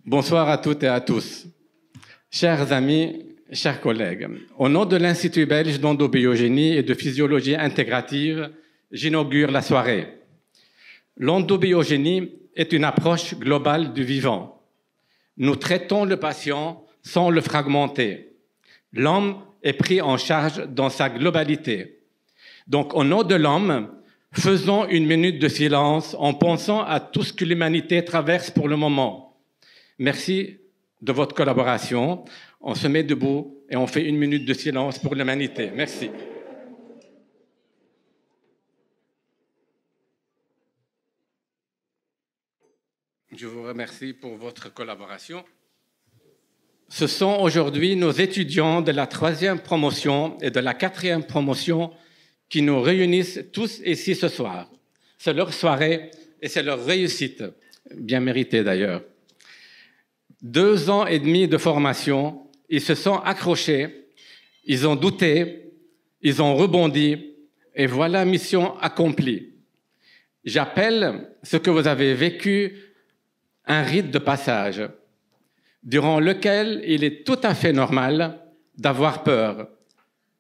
Bonsoir à toutes et à tous. Chers amis, chers collègues, au nom de l'Institut belge d'endobiogénie et de physiologie intégrative, j'inaugure la soirée. L'endobiogénie est une approche globale du vivant. Nous traitons le patient sans le fragmenter. L'homme est pris en charge dans sa globalité. Donc, au nom de l'homme, faisons une minute de silence en pensant à tout ce que l'humanité traverse pour le moment. Merci de votre collaboration. On se met debout et on fait une minute de silence pour l'humanité. Merci. Je vous remercie pour votre collaboration. Ce sont aujourd'hui nos étudiants de la 3e promotion et de la 4e promotion qui nous réunissent tous ici ce soir. C'est leur soirée et c'est leur réussite, bien méritée d'ailleurs. 2 ans et demi de formation, ils se sont accrochés, ils ont douté, ils ont rebondi, et voilà mission accomplie. J'appelle ce que vous avez vécu un rite de passage, durant lequel il est tout à fait normal d'avoir peur,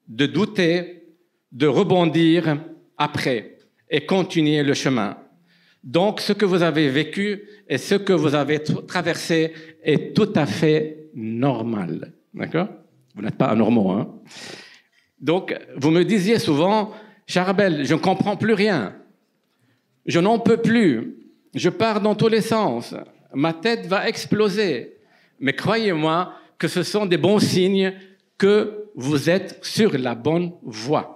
de douter, de rebondir après et continuer le chemin. Donc, ce que vous avez vécu et ce que vous avez traversé est tout à fait normal. D'accord? Vous n'êtes pas anormaux, hein? Donc, vous me disiez souvent, Charbel, je ne comprends plus rien. Je n'en peux plus. Je pars dans tous les sens. Ma tête va exploser. Mais croyez-moi que ce sont des bons signes que vous êtes sur la bonne voie.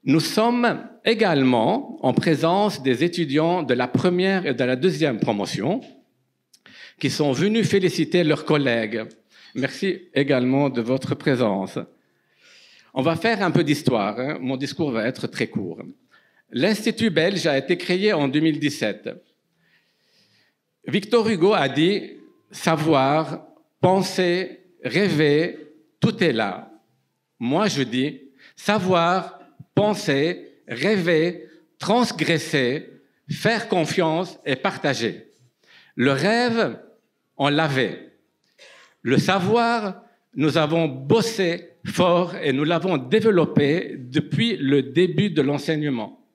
Nous sommes également en présence des étudiants de la 1e et de la 2e promotion qui sont venus féliciter leurs collègues. Merci également de votre présence. On va faire un peu d'histoire, hein. Mon discours va être très court. L'Institut belge a été créé en 2017. Victor Hugo a dit « Savoir, penser, rêver, tout est là ». Moi, je dis « Savoir, penser, rêver, transgresser, faire confiance et partager. » Le rêve, on l'avait. Le savoir, nous avons bossé fort et nous l'avons développé depuis le début de l'enseignement.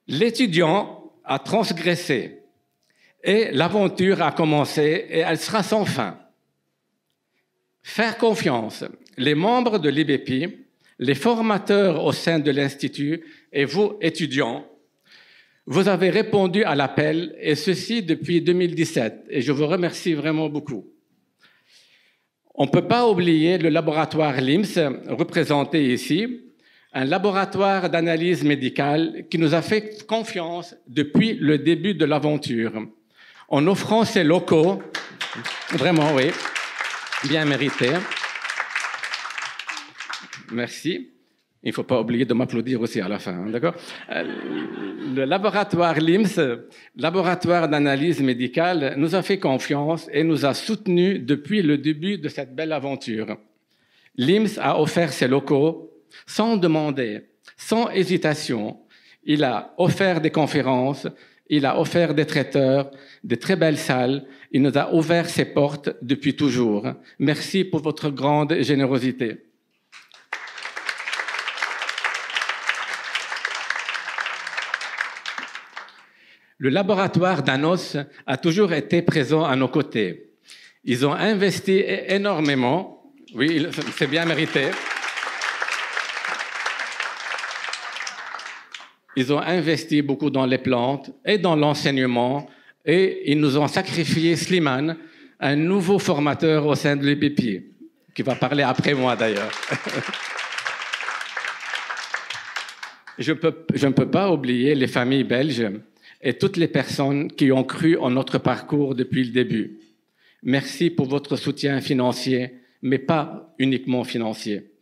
L'étudiant a transgressé et l'aventure a commencé et elle sera sans fin. Faire confiance. Les membres de l'IBEPI, les formateurs au sein de l'Institut et vous, étudiants, vous avez répondu à l'appel, et ceci depuis 2017, et je vous remercie vraiment beaucoup. On ne peut pas oublier le laboratoire LIMS, représenté ici, un laboratoire d'analyse médicale qui nous a fait confiance depuis le début de l'aventure, en offrant ses locaux, vraiment, oui, bien mérité. Merci. Il ne faut pas oublier de m'applaudir aussi à la fin, hein, d'accord? Le laboratoire LIMS, laboratoire d'analyse médicale, nous a fait confiance et nous a soutenus depuis le début de cette belle aventure. LIMS a offert ses locaux sans demander, sans hésitation. Il a offert des conférences, il a offert des traiteurs, des très belles salles. Il nous a ouvert ses portes depuis toujours. Merci pour votre grande générosité. Le laboratoire d'Anos a toujours été présent à nos côtés. Ils ont investi énormément. Oui, c'est bien mérité. Ils ont investi beaucoup dans les plantes et dans l'enseignement et ils nous ont sacrifié Slimane, un nouveau formateur au sein de l'IBEPI, qui va parler après moi d'ailleurs. Je ne peux pas oublier les familles belges et toutes les personnes qui ont cru en notre parcours depuis le début. Merci pour votre soutien financier, mais pas uniquement financier.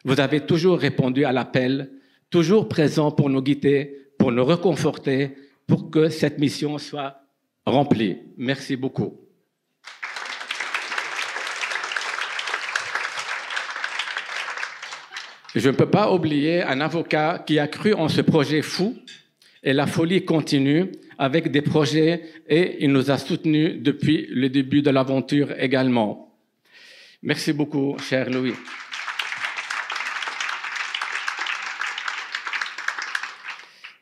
Vous avez toujours répondu à l'appel, toujours présent pour nous guider, pour nous réconforter, pour que cette mission soit remplie. Merci beaucoup. Je ne peux pas oublier un avocat qui a cru en ce projet fou Et la folie continue avec des projets et il nous a soutenus depuis le début de l'aventure également. Merci beaucoup, cher Louis.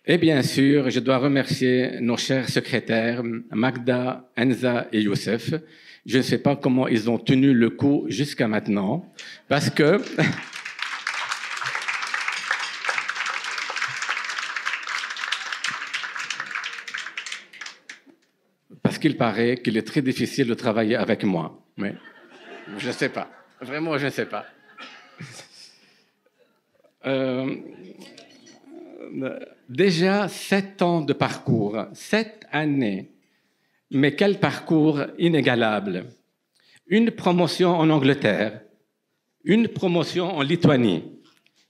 Et bien sûr, je dois remercier nos chers secrétaires, Magda, Enza et Youssef. Je ne sais pas comment ils ont tenu le coup jusqu'à maintenant, parce qu'il paraît qu'il est très difficile de travailler avec moi. Mais je ne sais pas. Vraiment, je ne sais pas. Déjà 7 ans de parcours, 7 années. Mais quel parcours inégalable. Une promotion en Angleterre, une promotion en Lituanie,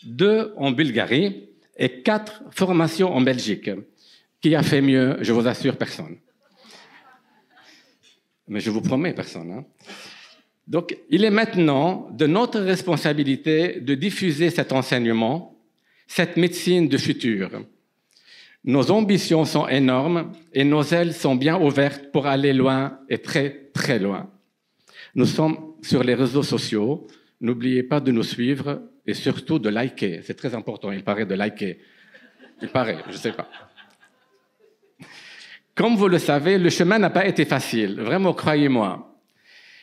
2 en Bulgarie et 4 formations en Belgique. Qui a fait mieux? Je vous assure, personne. Mais je vous promets, personne. Hein? Donc, il est maintenant de notre responsabilité de diffuser cet enseignement, cette médecine du futur. Nos ambitions sont énormes et nos ailes sont bien ouvertes pour aller loin et très, très loin. Nous sommes sur les réseaux sociaux. N'oubliez pas de nous suivre et surtout de liker. C'est très important, il paraît, de liker. Il paraît, je ne sais pas. Comme vous le savez, le chemin n'a pas été facile. Vraiment, croyez-moi.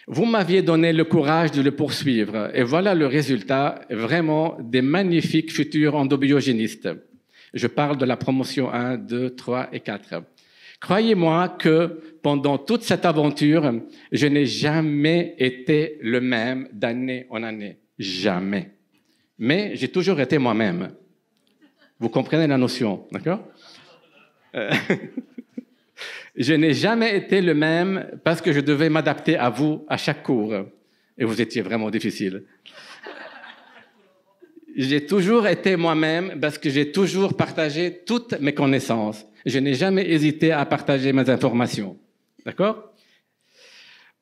Vous m'aviez donné le courage de le poursuivre. Et voilà le résultat, vraiment, des magnifiques futurs endobiogénistes. Je parle de la promotion 1, 2, 3 et 4. Croyez-moi que pendant toute cette aventure, je n'ai jamais été le même d'année en année. Jamais. Mais j'ai toujours été moi-même. Vous comprenez la notion, d'accord? Je n'ai jamais été le même parce que je devais m'adapter à vous à chaque cours. Et vous étiez vraiment difficile. J'ai toujours été moi-même parce que j'ai toujours partagé toutes mes connaissances. Je n'ai jamais hésité à partager mes informations. D'accord?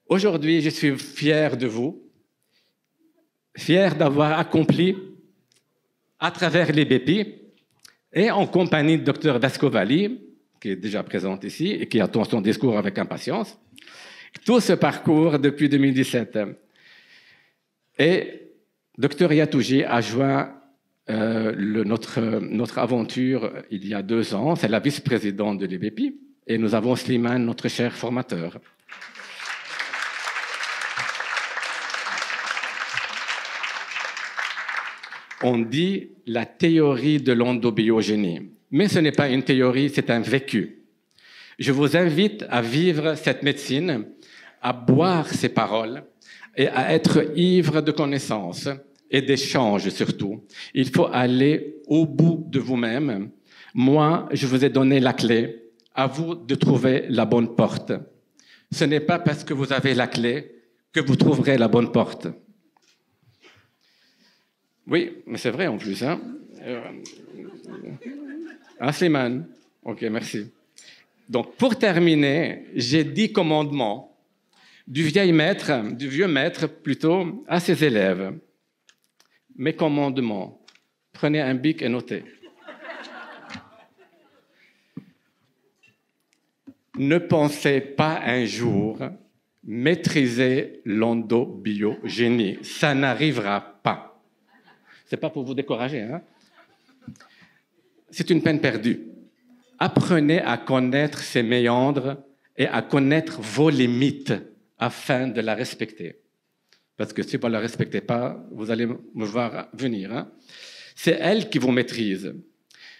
Aujourd'hui, je suis fier de vous, fier d'avoir accompli à travers les BEPI et en compagnie de Dr Vescovali, qui est déjà présente ici et qui attend son discours avec impatience, tout ce parcours depuis 2017. Et Dr Yatouji a joint notre aventure il y a 2 ans. C'est la vice-présidente de l'EBPI. Et nous avons Slimane, notre cher formateur. On dit la théorie de l'endobiogénie. Mais ce n'est pas une théorie, c'est un vécu. Je vous invite à vivre cette médecine, à boire ces paroles et à être ivre de connaissances et d'échanges surtout. Il faut aller au bout de vous-même. Moi, je vous ai donné la clé. À vous de trouver la bonne porte. Ce n'est pas parce que vous avez la clé que vous trouverez la bonne porte. Oui, mais c'est vrai en plus. Hein, Slimane. OK, merci. Donc, pour terminer, j'ai 10 commandements du vieux maître plutôt, à ses élèves. Mes commandements. Prenez un bic et notez. Ne pensez pas un jour maîtriser l'endobiogénie. Ça n'arrivera pas. Ce n'est pas pour vous décourager. Hein? C'est une peine perdue. Apprenez à connaître ses méandres et à connaître vos limites afin de la respecter. Parce que si vous ne la respectez pas, vous allez me voir venir. Hein? C'est elle qui vous maîtrise.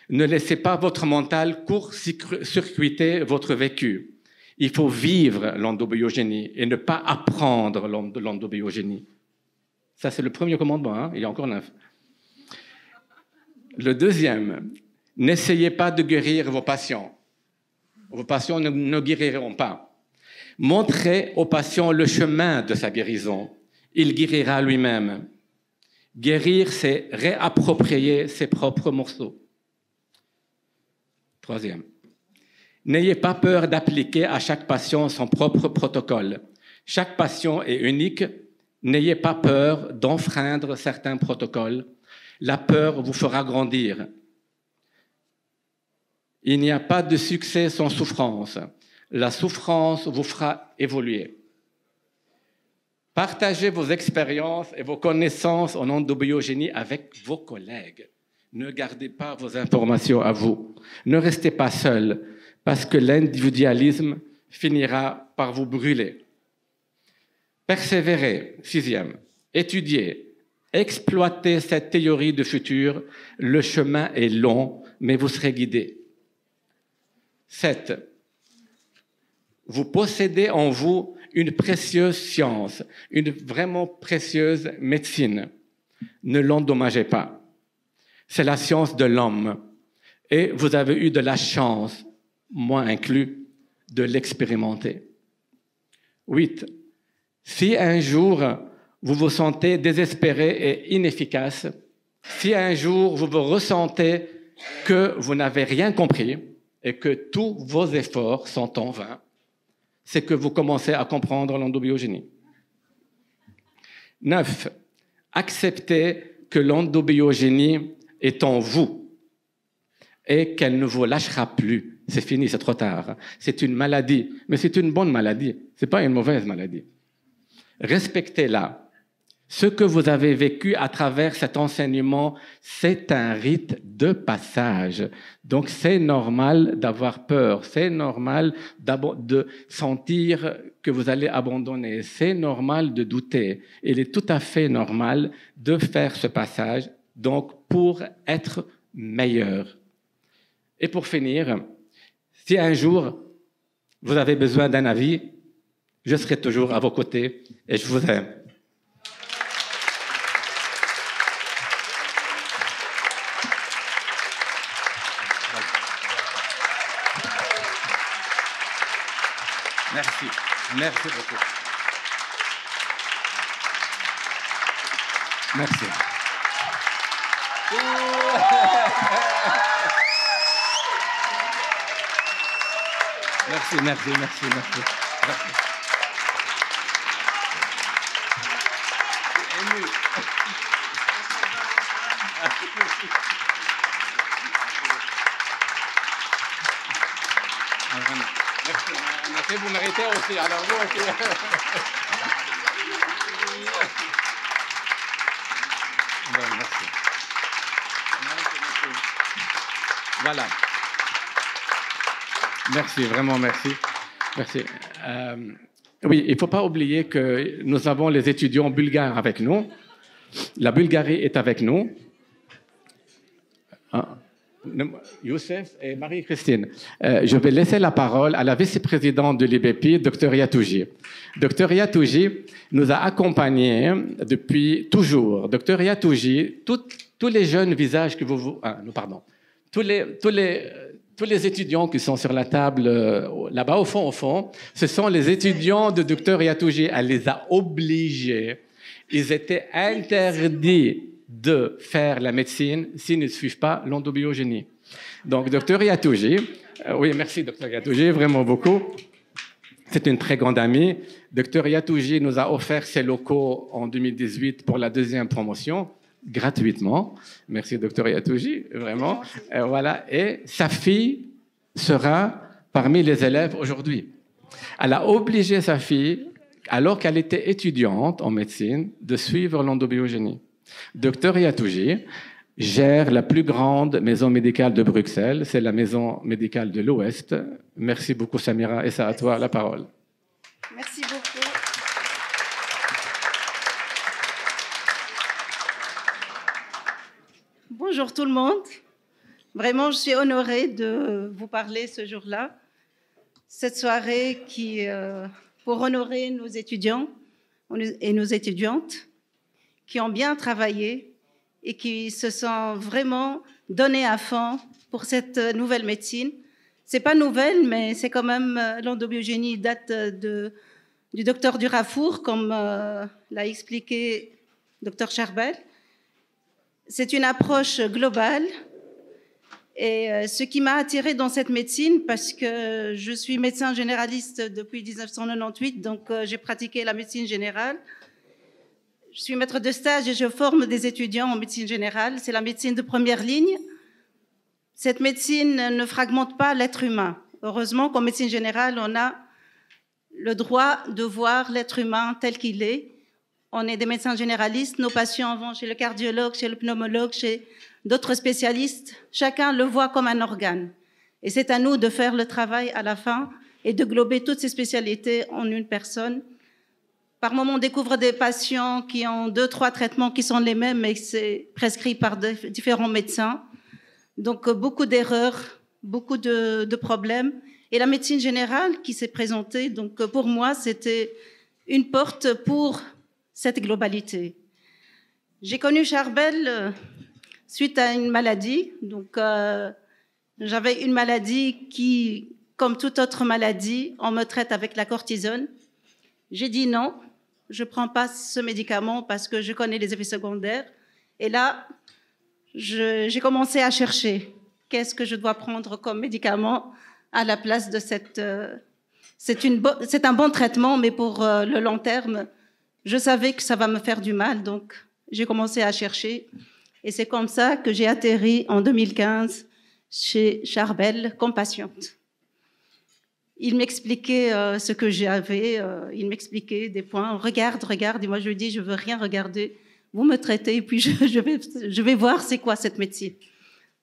Ne laissez pas votre mental court-circuiter votre vécu. Il faut vivre l'endobiogénie et ne pas apprendre l'endobiogénie. Ça, c'est le premier commandement. Hein? Il y a encore 9. Le deuxième, n'essayez pas de guérir vos patients. Vos patients ne guériront pas. Montrez au patient le chemin de sa guérison. Il guérira lui-même. Guérir, c'est réapproprier ses propres morceaux. Troisième, n'ayez pas peur d'appliquer à chaque patient son propre protocole. Chaque patient est unique. N'ayez pas peur d'enfreindre certains protocoles. La peur vous fera grandir. Il n'y a pas de succès sans souffrance. La souffrance vous fera évoluer. Partagez vos expériences et vos connaissances en endobiogénie avec vos collègues. Ne gardez pas vos informations à vous. Ne restez pas seul, parce que l'individualisme finira par vous brûler. Persévérez, 6e. Étudiez, exploitez cette théorie du futur. Le chemin est long, mais vous serez guidés. 7. Vous possédez en vous une précieuse science, une vraiment précieuse médecine. Ne l'endommagez pas. C'est la science de l'homme. Et vous avez eu de la chance, moi inclus, de l'expérimenter. 8. Si un jour vous vous sentez désespéré et inefficace, si un jour vous vous ressentez que vous n'avez rien compris et que tous vos efforts sont en vain, c'est que vous commencez à comprendre l'endobiogénie. 9. Acceptez que l'endobiogénie est en vous et qu'elle ne vous lâchera plus. C'est fini, c'est trop tard. C'est une maladie, mais c'est une bonne maladie. Ce n'est pas une mauvaise maladie. Respectez-la. Ce que vous avez vécu à travers cet enseignement, c'est un rite de passage. Donc, c'est normal d'avoir peur. C'est normal de sentir que vous allez abandonner. C'est normal de douter. Il est tout à fait normal de faire ce passage, donc, pour être meilleur. Et pour finir, si un jour vous avez besoin d'un avis, je serai toujours à vos côtés et je vous aime. Merci. Merci beaucoup. Merci. Merci. Merci, vous méritez aussi. Alors vous aussi. Bon, merci. Voilà. Merci, vraiment merci. Merci. Oui, il ne faut pas oublier que nous avons les étudiants bulgares avec nous. La Bulgarie est avec nous. Youssef et Marie-Christine. Je vais laisser la parole à la vice-présidente de l'IBEPI, Dr Yatouji. Dr Yatouji nous a accompagnés depuis toujours. Dr Yatouji, tous les jeunes visages que vous... pardon. Tous les étudiants qui sont sur la table, là-bas au fond, ce sont les étudiants de Dr Yatouji. Elle les a obligés. Ils étaient interdits de faire la médecine s'ils ne suivent pas l'endobiogénie. Donc, Dr Yatouji, oui, merci Dr Yatouji, vraiment beaucoup. C'est une très grande amie. Dr Yatouji nous a offert ses locaux en 2018 pour la 2e promotion, gratuitement. Merci Dr Yatouji, vraiment. Voilà. Et sa fille sera parmi les élèves aujourd'hui. Elle a obligé sa fille, alors qu'elle était étudiante en médecine, de suivre l'endobiogénie. Dr Yatouji gère la plus grande maison médicale de Bruxelles. C'est la maison médicale de l'Ouest. Merci beaucoup, Samira. Et c'est à toi la parole. Merci beaucoup. Bonjour tout le monde. Vraiment, je suis honorée de vous parler ce jour-là. Cette soirée qui, pour honorer nos étudiants et nos étudiantes qui ont bien travaillé et qui se sont vraiment donnés à fond pour cette nouvelle médecine. C'est pas nouvelle, mais c'est quand même, l'endobiogénie date du docteur Durafour, comme l'a expliqué docteur Charbel. C'est une approche globale. Et ce qui m'a attirée dans cette médecine, parce que je suis médecin généraliste depuis 1998, donc j'ai pratiqué la médecine générale. Je suis maître de stage et je forme des étudiants en médecine générale. C'est la médecine de première ligne. Cette médecine ne fragmente pas l'être humain. Heureusement qu'en médecine générale, on a le droit de voir l'être humain tel qu'il est. On est des médecins généralistes, nos patients vont chez le cardiologue, chez le pneumologue, chez d'autres spécialistes. Chacun le voit comme un organe. Et c'est à nous de faire le travail à la fin et de glober toutes ces spécialités en une personne. Par moments, on découvre des patients qui ont 2, 3 traitements qui sont les mêmes, mais c'est prescrit par différents médecins. Donc, beaucoup d'erreurs, beaucoup de problèmes. Et la médecine générale qui s'est présentée, donc pour moi, c'était une porte pour cette globalité. J'ai connu Charbel suite à une maladie. Donc, j'avais une maladie qui, comme toute autre maladie, on me traite avec la cortisone. J'ai dit non, je ne prends pas ce médicament parce que je connais les effets secondaires. Et là, j'ai commencé à chercher qu'est-ce que je dois prendre comme médicament à la place de cette... c'est un bon traitement, mais pour le long terme, je savais que ça va me faire du mal. Donc, j'ai commencé à chercher. Et c'est comme ça que j'ai atterri en 2015 chez Charbel comme patiente. Il m'expliquait ce que j'avais, il m'expliquait des points. Regarde. Et moi, je lui dis, je veux rien regarder. Vous me traitez et puis je vais voir c'est quoi cette médecine.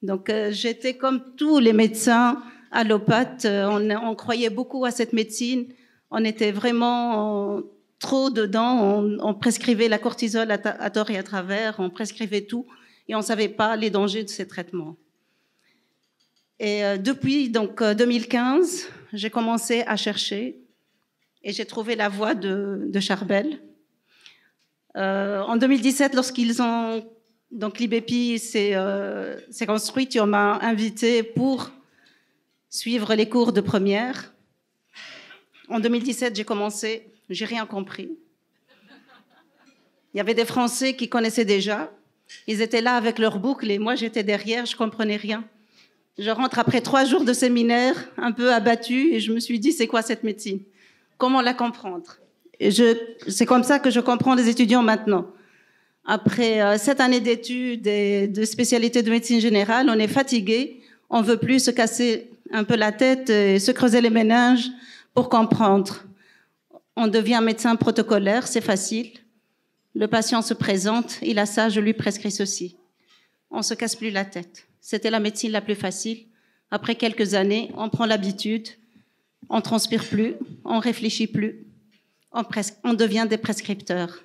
Donc, j'étais comme tous les médecins allopathes. On croyait beaucoup à cette médecine. On était vraiment trop dedans. On prescrivait la cortisone à tort et à travers. On prescrivait tout et on ne savait pas les dangers de ces traitements. Et depuis donc 2015, j'ai commencé à chercher et j'ai trouvé la voie de Charbel. En 2017, lorsqu'ils ont donc l'IBEPI s'est construite, on m'a invité pour suivre les cours de première. En 2017, j'ai commencé, j'ai rien compris. Il y avait des Français qui connaissaient déjà, ils étaient là avec leurs boucles et moi j'étais derrière, je comprenais rien. Je rentre après 3 jours de séminaire, un peu abattue, et je me suis dit, c'est quoi cette médecine? Comment la comprendre? Et c'est comme ça que je comprends les étudiants maintenant. Après 7 années d'études et de spécialité de médecine générale, on est fatigué, on veut plus se casser un peu la tête et se creuser les méninges pour comprendre. On devient médecin protocolaire, c'est facile. Le patient se présente, il a ça, je lui prescris ceci. On se casse plus la tête. C'était la médecine la plus facile. Après quelques années, on prend l'habitude, on transpire plus, on réfléchit plus, on devient des prescripteurs.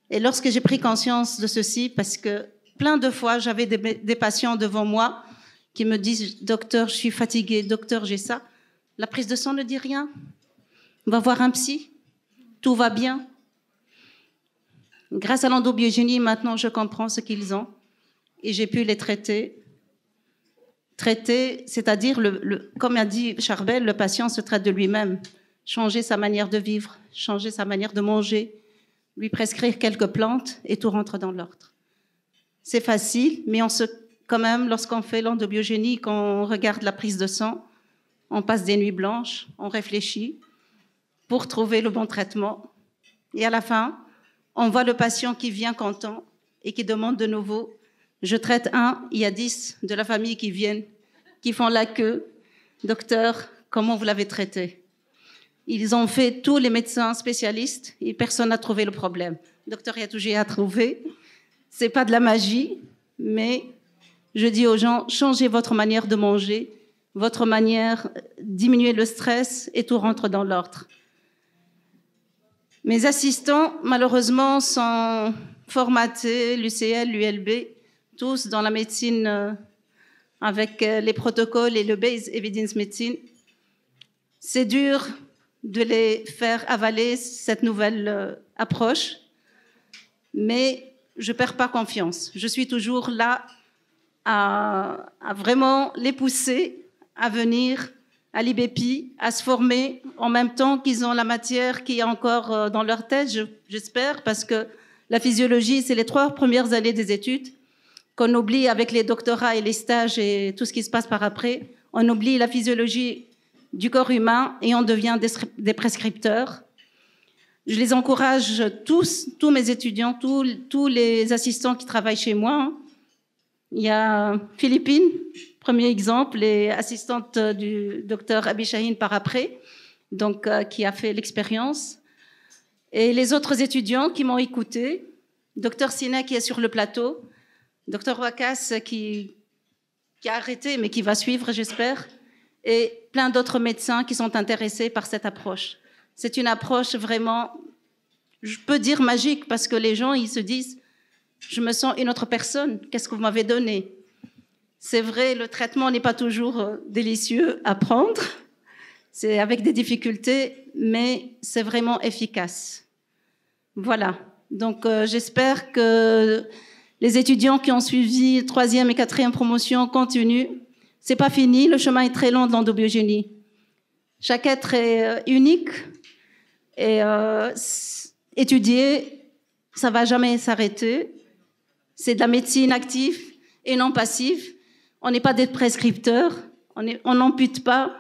Et lorsque j'ai pris conscience de ceci, parce que plein de fois, j'avais des patients devant moi qui me disent « Docteur, je suis fatiguée, docteur, j'ai ça ». La prise de sang ne dit rien. On va voir un psy, tout va bien. Grâce à l'endobiogénie, maintenant, je comprends ce qu'ils ont et j'ai pu les traiter. Traiter, c'est-à-dire, comme a dit Charbel, le patient se traite de lui-même. Changer sa manière de vivre, changer sa manière de manger, lui prescrire quelques plantes et tout rentre dans l'ordre. C'est facile, mais quand même, lorsqu'on fait l'endobiogénie, quand on regarde la prise de sang, on passe des nuits blanches, on réfléchit pour trouver le bon traitement. Et à la fin, on voit le patient qui vient content et qui demande de nouveau. Je traite un, il y a 10 de la famille qui viennent, qui font la queue. Docteur, comment vous l'avez traité? Ils ont fait tous les médecins spécialistes et personne n'a trouvé le problème. Docteur Yatouji a trouvé. C'est pas de la magie, mais je dis aux gens, changez votre manière de manger, votre manière, diminuer le stress et tout rentre dans l'ordre. Mes assistants, malheureusement, sont formatés, l'UCL, l'ULB, tous dans la médecine avec les protocoles et le Base Evidence Medicine. C'est dur de les faire avaler cette nouvelle approche, mais je ne perds pas confiance. Je suis toujours là à vraiment les pousser à venir à l'IBEPI, à se former en même temps qu'ils ont la matière qui est encore dans leur tête, j'espère, parce que la physiologie, c'est les 3 premières années des études qu'on oublie avec les doctorats et les stages et tout ce qui se passe par après. On oublie la physiologie du corps humain et on devient des prescripteurs. Je les encourage tous mes étudiants, tous les assistants qui travaillent chez moi, Il y a Philippine, premier exemple, et assistante du docteur Abi Chahine par après, donc qui a fait l'expérience. Et les autres étudiants qui m'ont écouté, docteur Sina qui est sur le plateau, docteur Wakas qui a arrêté mais qui va suivre, j'espère, et plein d'autres médecins qui sont intéressés par cette approche. C'est une approche vraiment, je peux dire magique, parce que les gens, ils se disent, je me sens une autre personne, qu'est-ce que vous m'avez donné? C'est vrai, le traitement n'est pas toujours délicieux à prendre, c'est avec des difficultés, mais c'est vraiment efficace. Voilà, donc j'espère que les étudiants qui ont suivi 3e et 4e promotion continuent. C'est pas fini, le chemin est très long de l'endobiogénie. Chaque être est unique et étudier, ça va jamais s'arrêter. C'est de la médecine active et non passive. On n'est pas des prescripteurs, on n'ampute pas.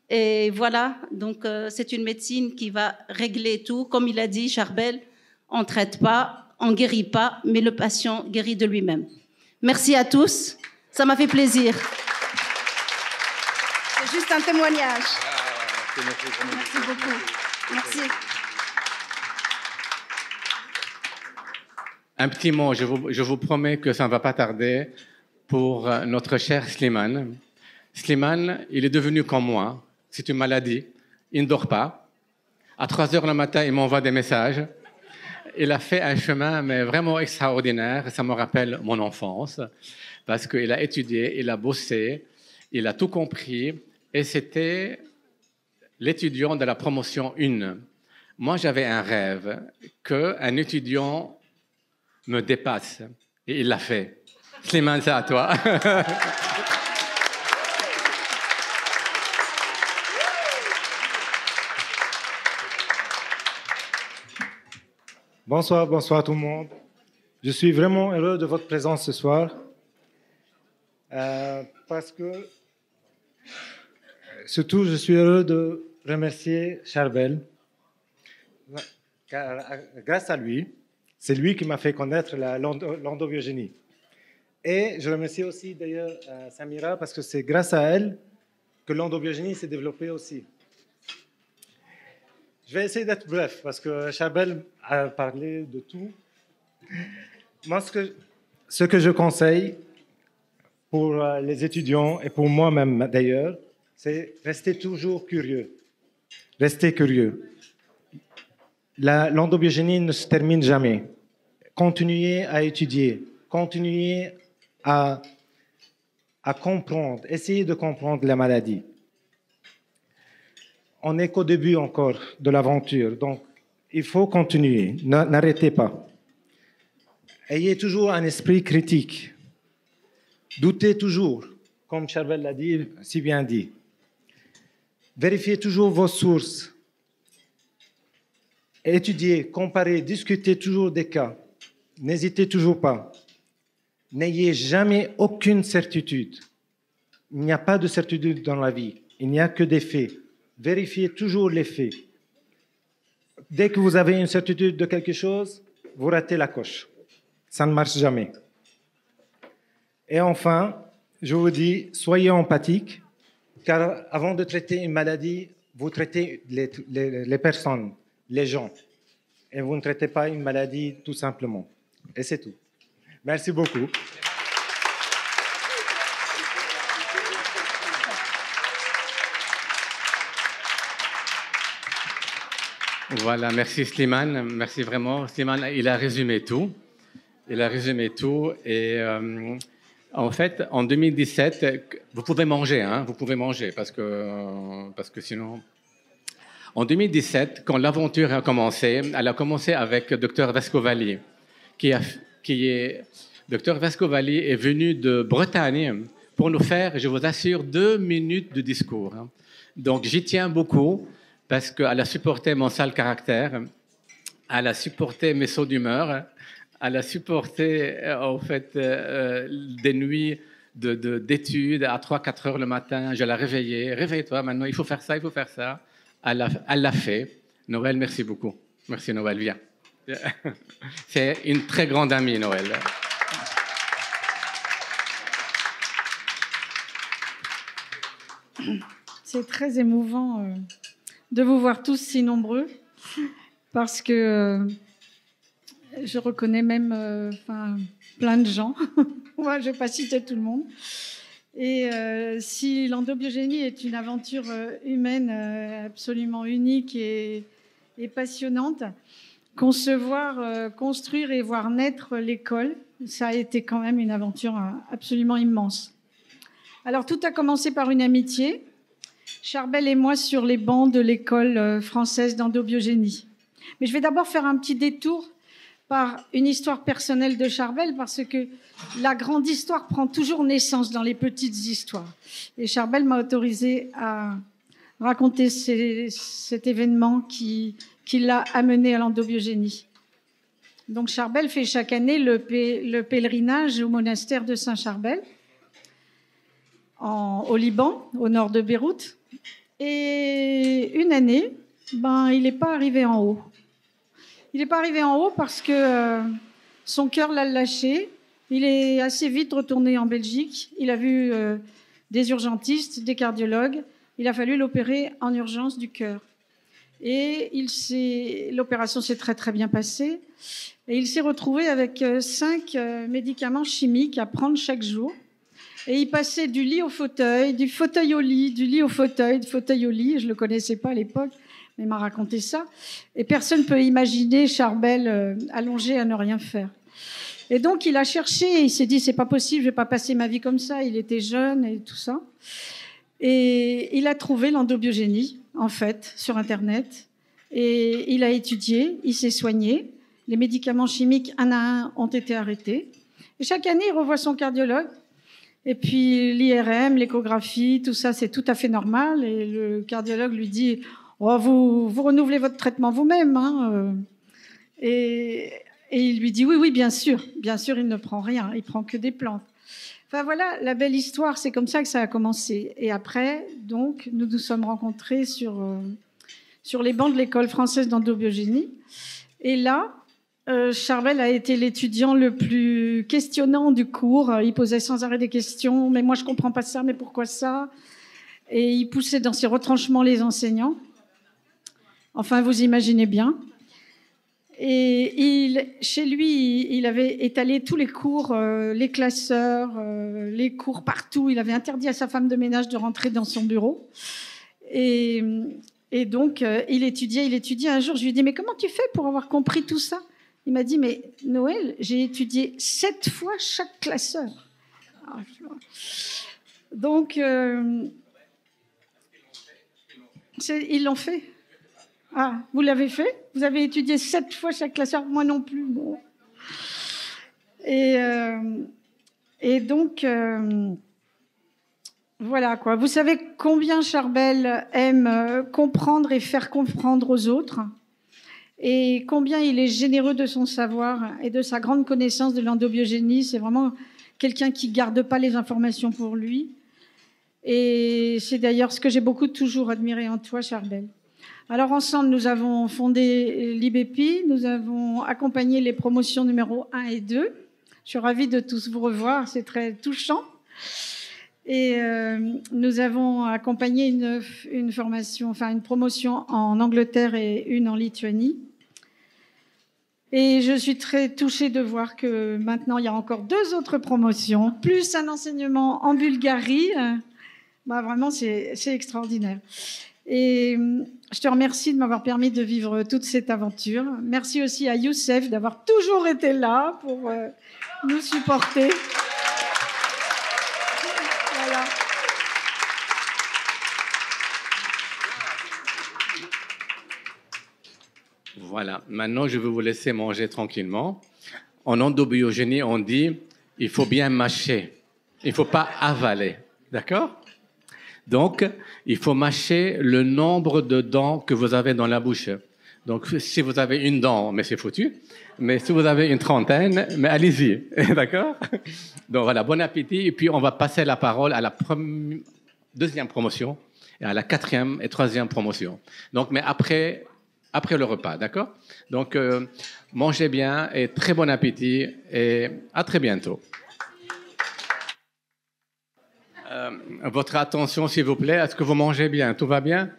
Et voilà, donc c'est une médecine qui va régler tout. Comme il a dit, Charbel, on ne traite pas, on ne guérit pas, mais le patient guérit de lui-même. Merci à tous, ça m'a fait plaisir. C'est juste un témoignage. Merci beaucoup. Merci. Un petit mot, je vous promets que ça ne va pas tarder, pour notre cher Slimane. Slimane, il est devenu comme moi. C'est une maladie. Il ne dort pas. À 3 heures le matin, il m'envoie des messages. Il a fait un chemin mais vraiment extraordinaire. Ça me rappelle mon enfance parce qu'il a étudié, il a bossé, il a tout compris. Et c'était l'étudiant de la promotion 1. Moi, j'avais un rêve qu'un étudiant me dépasse. Et il l'a fait. Slimane, c'est à toi. Bonsoir, bonsoir tout le monde. Je suis vraiment heureux de votre présence ce soir parce que surtout je suis heureux de remercier Charbel car grâce à lui, c'est lui qui m'a fait connaître l'endobiogénie. Et je remercie aussi d'ailleurs Samira parce que c'est grâce à elle que l'endobiogénie s'est développée aussi. Je vais essayer d'être bref parce que Charbel a parlé de tout. Moi, ce que je conseille pour les étudiants et pour moi-même d'ailleurs, c'est rester toujours curieux. Restez curieux. L'endobiogénie ne se termine jamais. Continuez à étudier, continuez à comprendre, essayez de comprendre la maladie. On n'est qu'au début encore de l'aventure, donc il faut continuer, n'arrêtez pas. Ayez toujours un esprit critique. Doutez toujours, comme Charbel l'a dit, si bien dit. Vérifiez toujours vos sources. Étudiez, comparez, discutez toujours des cas. N'hésitez toujours pas. N'ayez jamais aucune certitude. Il n'y a pas de certitude dans la vie. Il n'y a que des faits. Vérifiez toujours les faits. Dès que vous avez une certitude de quelque chose, vous ratez la coche. Ça ne marche jamais. Et enfin, je vous dis, soyez empathiques, car avant de traiter une maladie, vous traitez les personnes, les gens. Et vous ne traitez pas une maladie tout simplement. Et c'est tout. Merci beaucoup. Voilà, merci Slimane, merci vraiment. Slimane, il a résumé tout. Il a résumé tout. Et en fait, en 2017, vous pouvez manger, hein, vous pouvez manger, parce que sinon... En 2017, quand l'aventure a commencé, elle a commencé avec Dr Vescovalli, Dr Vescovalli est venu de Bretagne pour nous faire, je vous assure, 2 minutes de discours. Donc j'y tiens beaucoup, parce qu'elle a supporté mon sale caractère, elle a supporté mes sauts d'humeur, elle a supporté en fait des nuits d'études à 3-4 heures le matin. Je l'ai réveillée. Réveille-toi maintenant, il faut faire ça, il faut faire ça. Elle l'a fait. Noël, merci beaucoup. Merci Noël, viens. C'est une très grande amie, Noël. C'est très émouvant de vous voir tous si nombreux, parce que je reconnais même plein de gens. Moi, je ne vais pas citer tout le monde. Et si l'endobiogénie est une aventure humaine absolument unique et passionnante, concevoir, construire et voir naître l'école, ça a été quand même une aventure absolument immense. Alors, tout a commencé par une amitié. Charbel et moi sur les bancs de l'école française d'endobiogénie. Mais je vais d'abord faire un petit détour par une histoire personnelle de Charbel, parce que la grande histoire prend toujours naissance dans les petites histoires. Et Charbel m'a autorisé à raconter cet événement qui l'a amené à l'endobiogénie. Donc Charbel fait chaque année le pèlerinage au monastère de Saint-Charbel, au Liban, au nord de Beyrouth. Et une année, il n'est pas arrivé en haut. Il n'est pas arrivé en haut parce que son cœur l'a lâché. Il est assez vite retourné en Belgique. Il a vu des urgentistes, des cardiologues. Il a fallu l'opérer en urgence du cœur. Et l'opération s'est très très bien passée. Et il s'est retrouvé avec 5 médicaments chimiques à prendre chaque jour. Et il passait du lit au fauteuil, du fauteuil au lit, du lit au fauteuil, du fauteuil au lit. Je ne le connaissais pas à l'époque, mais il m'a raconté ça. Et personne ne peut imaginer Charbel allongé à ne rien faire. Et donc, il a cherché, il s'est dit, c'est pas possible, je vais pas passer ma vie comme ça. Il était jeune et tout ça. Et il a trouvé l'endobiogénie, en fait, sur Internet. Et il a étudié, il s'est soigné. Les médicaments chimiques, un à un, ont été arrêtés. Et chaque année, il revoit son cardiologue. Et puis l'IRM, l'échographie, tout ça, c'est tout à fait normal. Et le cardiologue lui dit, oh, vous renouvelez votre traitement vous-même. Hein. Et il lui dit, oui, bien sûr, il ne prend rien, il prend que des plantes. Enfin voilà, la belle histoire, c'est comme ça que ça a commencé. Et après, donc, nous nous sommes rencontrés sur les bancs de l'école française d'endobiogénie. Et là, Charbel a été l'étudiant le plus questionnant du cours. Il posait sans arrêt des questions. Mais moi, je ne comprends pas ça, mais pourquoi ça? Et il poussait dans ses retranchements les enseignants. Vous imaginez bien. Et chez lui, il avait étalé tous les cours, les classeurs, les cours partout. Il avait interdit à sa femme de ménage de rentrer dans son bureau. Et donc, il étudiait. Un jour, je lui ai dit, mais comment tu fais pour avoir compris tout ça? Il m'a dit, mais Noël, j'ai étudié 7 fois chaque classeur. Donc, ils l'ont fait. Ah, vous l'avez fait? Vous avez étudié 7 fois chaque classeur? Moi non plus. Bon. Et donc, voilà quoi. Vous savez combien Charbel aime comprendre et faire comprendre aux autres, et combien il est généreux de son savoir et de sa grande connaissance de l'endobiogénie. C'est vraiment quelqu'un qui ne garde pas les informations pour lui. Et c'est d'ailleurs ce que j'ai toujours admiré en toi, Charbel. Alors ensemble, nous avons fondé l'IBEPI, nous avons accompagné les promotions numéro 1 et 2. Je suis ravie de tous vous revoir, c'est très touchant. Et nous avons accompagné une formation, une promotion en Angleterre et une en Lituanie. Et je suis très touchée de voir que maintenant, il y a encore 2 autres promotions, plus un enseignement en Bulgarie. Vraiment, c'est extraordinaire. Et je te remercie de m'avoir permis de vivre toute cette aventure. Merci aussi à Youssef d'avoir toujours été là pour nous supporter. Voilà. Voilà. Maintenant, je vais vous laisser manger tranquillement. En endobiogénie, on dit il faut bien mâcher. Il ne faut pas avaler. D'accord? Donc, il faut mâcher le nombre de dents que vous avez dans la bouche. Donc, si vous avez une dent, mais c'est foutu. Mais si vous avez une trentaine, mais allez-y. D'accord? Donc, voilà, bon appétit. Et puis, on va passer la parole à la deuxième promotion et à la 4e et 3e promotion. Donc, mais après le repas, d'accord? Donc, mangez bien et très bon appétit et à très bientôt. Votre attention, s'il vous plaît. Est-ce que vous mangez bien? Tout va bien?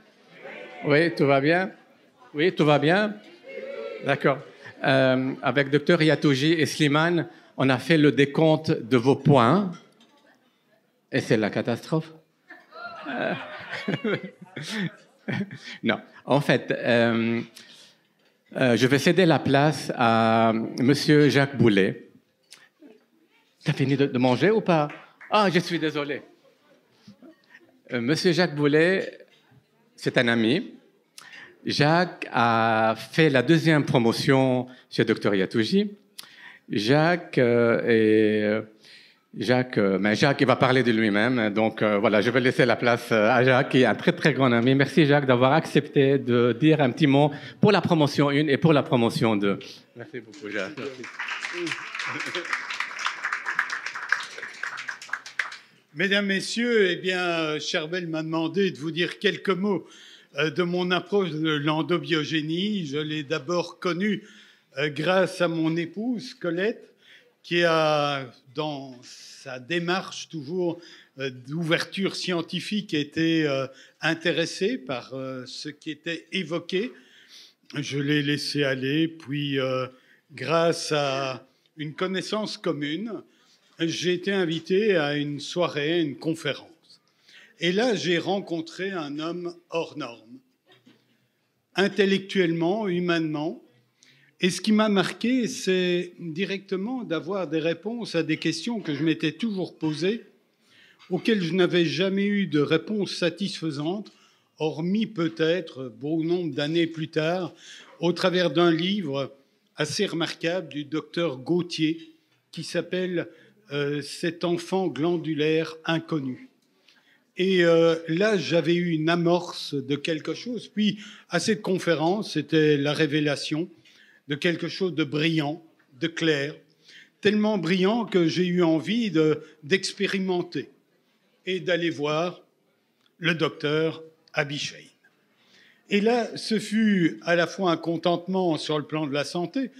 Oui, tout va bien? Oui, tout va bien? D'accord. Avec Dr Yatouji et Slimane, on a fait le décompte de vos points. Et c'est la catastrophe. Non. En fait, je vais céder la place à Monsieur Jacques Boulet. T'as fini de manger ou pas? Ah, je suis désolé. Monsieur Jacques Boulet, c'est un ami. Jacques a fait la deuxième promotion chez Dr Yatouji. Jacques, il va parler de lui-même. Donc voilà, je vais laisser la place à Jacques, qui est un très très grand ami. Merci Jacques d'avoir accepté de dire un petit mot pour la promotion 1 et pour la promotion 2. Merci beaucoup Jacques. Merci. Mesdames, Messieurs, eh bien, Charbel m'a demandé de vous dire quelques mots de mon approche de l'endobiogénie. Je l'ai d'abord connue grâce à mon épouse, Colette, qui a, dans sa démarche toujours d'ouverture scientifique, été intéressée par ce qui était évoqué. Je l'ai laissé aller, puis grâce à une connaissance commune, j'ai été invité à une soirée, une conférence. Et là, j'ai rencontré un homme hors norme, intellectuellement, humainement. Et ce qui m'a marqué, c'est directement d'avoir des réponses à des questions que je m'étais toujours posées, auxquelles je n'avais jamais eu de réponse satisfaisante, hormis peut-être, bon nombre d'années plus tard, au travers d'un livre assez remarquable du docteur Gautier, qui s'appelle Cet enfant glandulaire inconnu. Et là, j'avais eu une amorce de quelque chose. Puis, à cette conférence, c'était la révélation de quelque chose de brillant, de clair, tellement brillant que j'ai eu envie d'expérimenter et d'aller voir le docteur Abishai. Et là, ce fut à la fois un contentement sur le plan de la santé,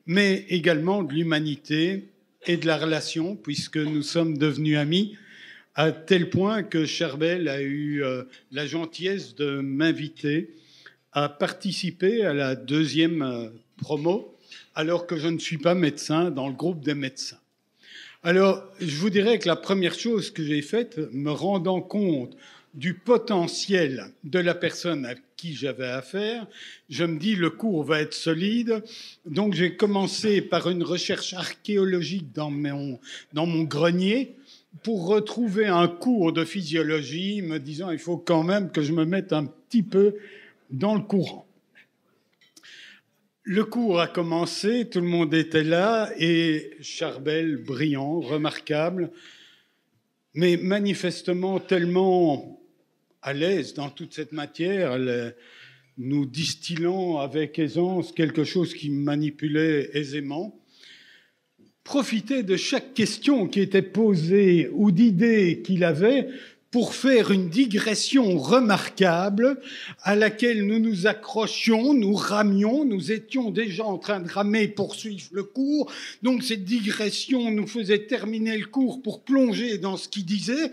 mais également de l'humanité et de la relation, puisque nous sommes devenus amis, à tel point que Charbel a eu la gentillesse de m'inviter à participer à la deuxième promo, alors que je ne suis pas médecin, dans le groupe des médecins. Alors, je vous dirais que la première chose que j'ai faite, me rendant compte du potentiel de la personne à qui j'avais affaire, je me dis le cours va être solide. Donc j'ai commencé par une recherche archéologique dans mon grenier pour retrouver un cours de physiologie, me disant il faut quand même que je me mette un petit peu dans le courant. Le cours a commencé, tout le monde était là, et Charbel, brillant, remarquable, mais manifestement tellement à l'aise dans toute cette matière, nous distillant avec aisance quelque chose qui manipulait aisément, profitait de chaque question qui était posée ou d'idée qu'il avait pour faire une digression remarquable à laquelle nous nous accrochions, nous ramions, nous étions déjà en train de ramer pour suivre le cours. Donc cette digression nous faisait terminer le cours pour plonger dans ce qu'il disait.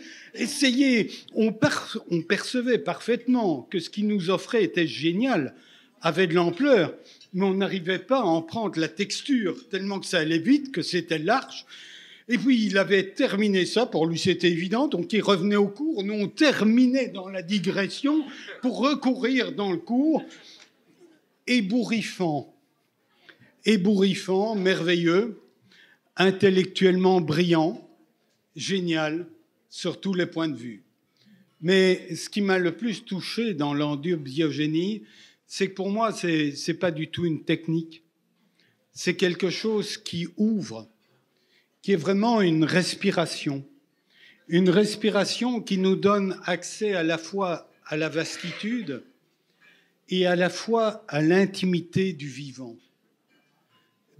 On percevait parfaitement que ce qu'il nous offrait était génial, avait de l'ampleur, mais on n'arrivait pas à en prendre la texture, tellement que ça allait vite, que c'était large. Et puis, il avait terminé ça, pour lui c'était évident, donc il revenait au cours. Nous, on terminait dans la digression pour recourir dans le cours. Ébouriffant, merveilleux, intellectuellement brillant, génial, sur tous les points de vue. Mais ce qui m'a le plus touché dans l'endobiogénie, c'est que pour moi, c'est pas du tout une technique. C'est quelque chose qui ouvre, qui est vraiment une respiration qui nous donne accès à la fois à la vastitude et à la fois à l'intimité du vivant.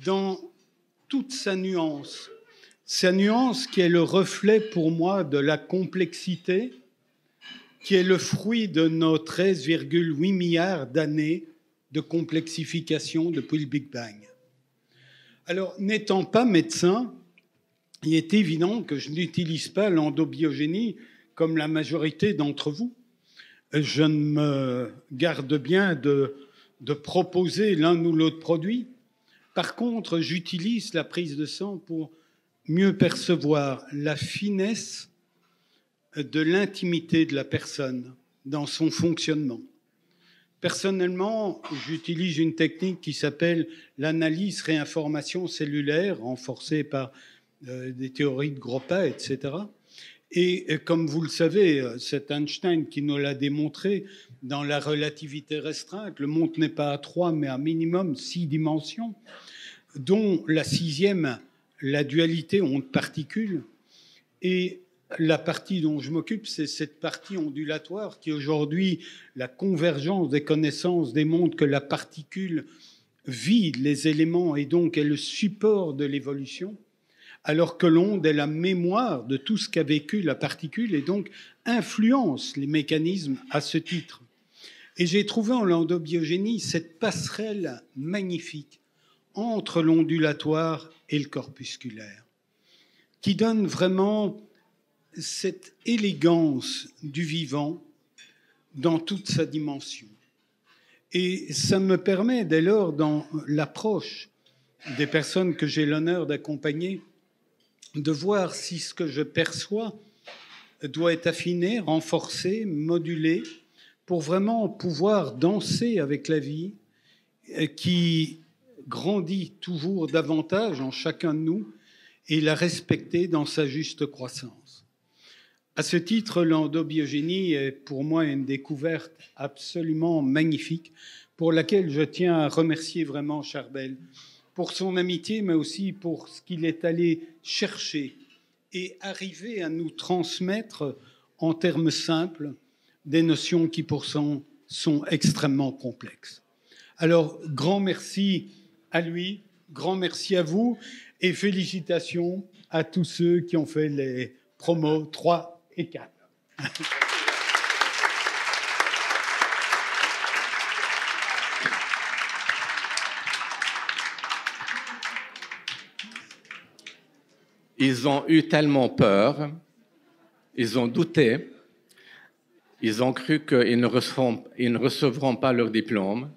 Dans toute sa nuance qui est le reflet pour moi de la complexité, qui est le fruit de nos 13,8 milliards d'années de complexification depuis le Big Bang. Alors, n'étant pas médecin, il est évident que je n'utilise pas l'endobiogénie comme la majorité d'entre vous, je ne me garde bien de proposer l'un ou l'autre produit. Par contre, j'utilise la prise de sang pour mieux percevoir la finesse de l'intimité de la personne dans son fonctionnement. Personnellement, j'utilise une technique qui s'appelle l'analyse réinformation cellulaire, renforcée par des théories de Groppa, etc. Et comme vous le savez, c'est Einstein qui nous l'a démontré dans la relativité restreinte. Le monde n'est pas à 3, mais à minimum 6 dimensions, dont la 6e, la dualité onde-particule. Et la partie dont je m'occupe, c'est cette partie ondulatoire qui, aujourd'hui, la convergence des connaissances démontre que la particule vide les éléments et donc est le support de l'évolution, alors que l'onde est la mémoire de tout ce qu'a vécu la particule et donc influence les mécanismes à ce titre. Et j'ai trouvé en l'endobiogénie cette passerelle magnifique entre l'ondulatoire et le corpusculaire, qui donne vraiment cette élégance du vivant dans toute sa dimension. Et ça me permet, dès lors, dans l'approche des personnes que j'ai l'honneur d'accompagner, de voir si ce que je perçois doit être affiné, renforcé, modulé, pour vraiment pouvoir danser avec la vie qui grandit toujours davantage en chacun de nous et la respecter dans sa juste croissance. À ce titre, l'endobiogénie est pour moi une découverte absolument magnifique pour laquelle je tiens à remercier vraiment Charbel pour son amitié, mais aussi pour ce qu'il est allé chercher et arriver à nous transmettre en termes simples des notions qui pourtant sont extrêmement complexes. Alors, grand merci à lui, grand merci à vous et félicitations à tous ceux qui ont fait les promos 3 et 4. Ils ont eu tellement peur, ils ont douté, ils ont cru qu'ils ne recevront pas leur diplôme.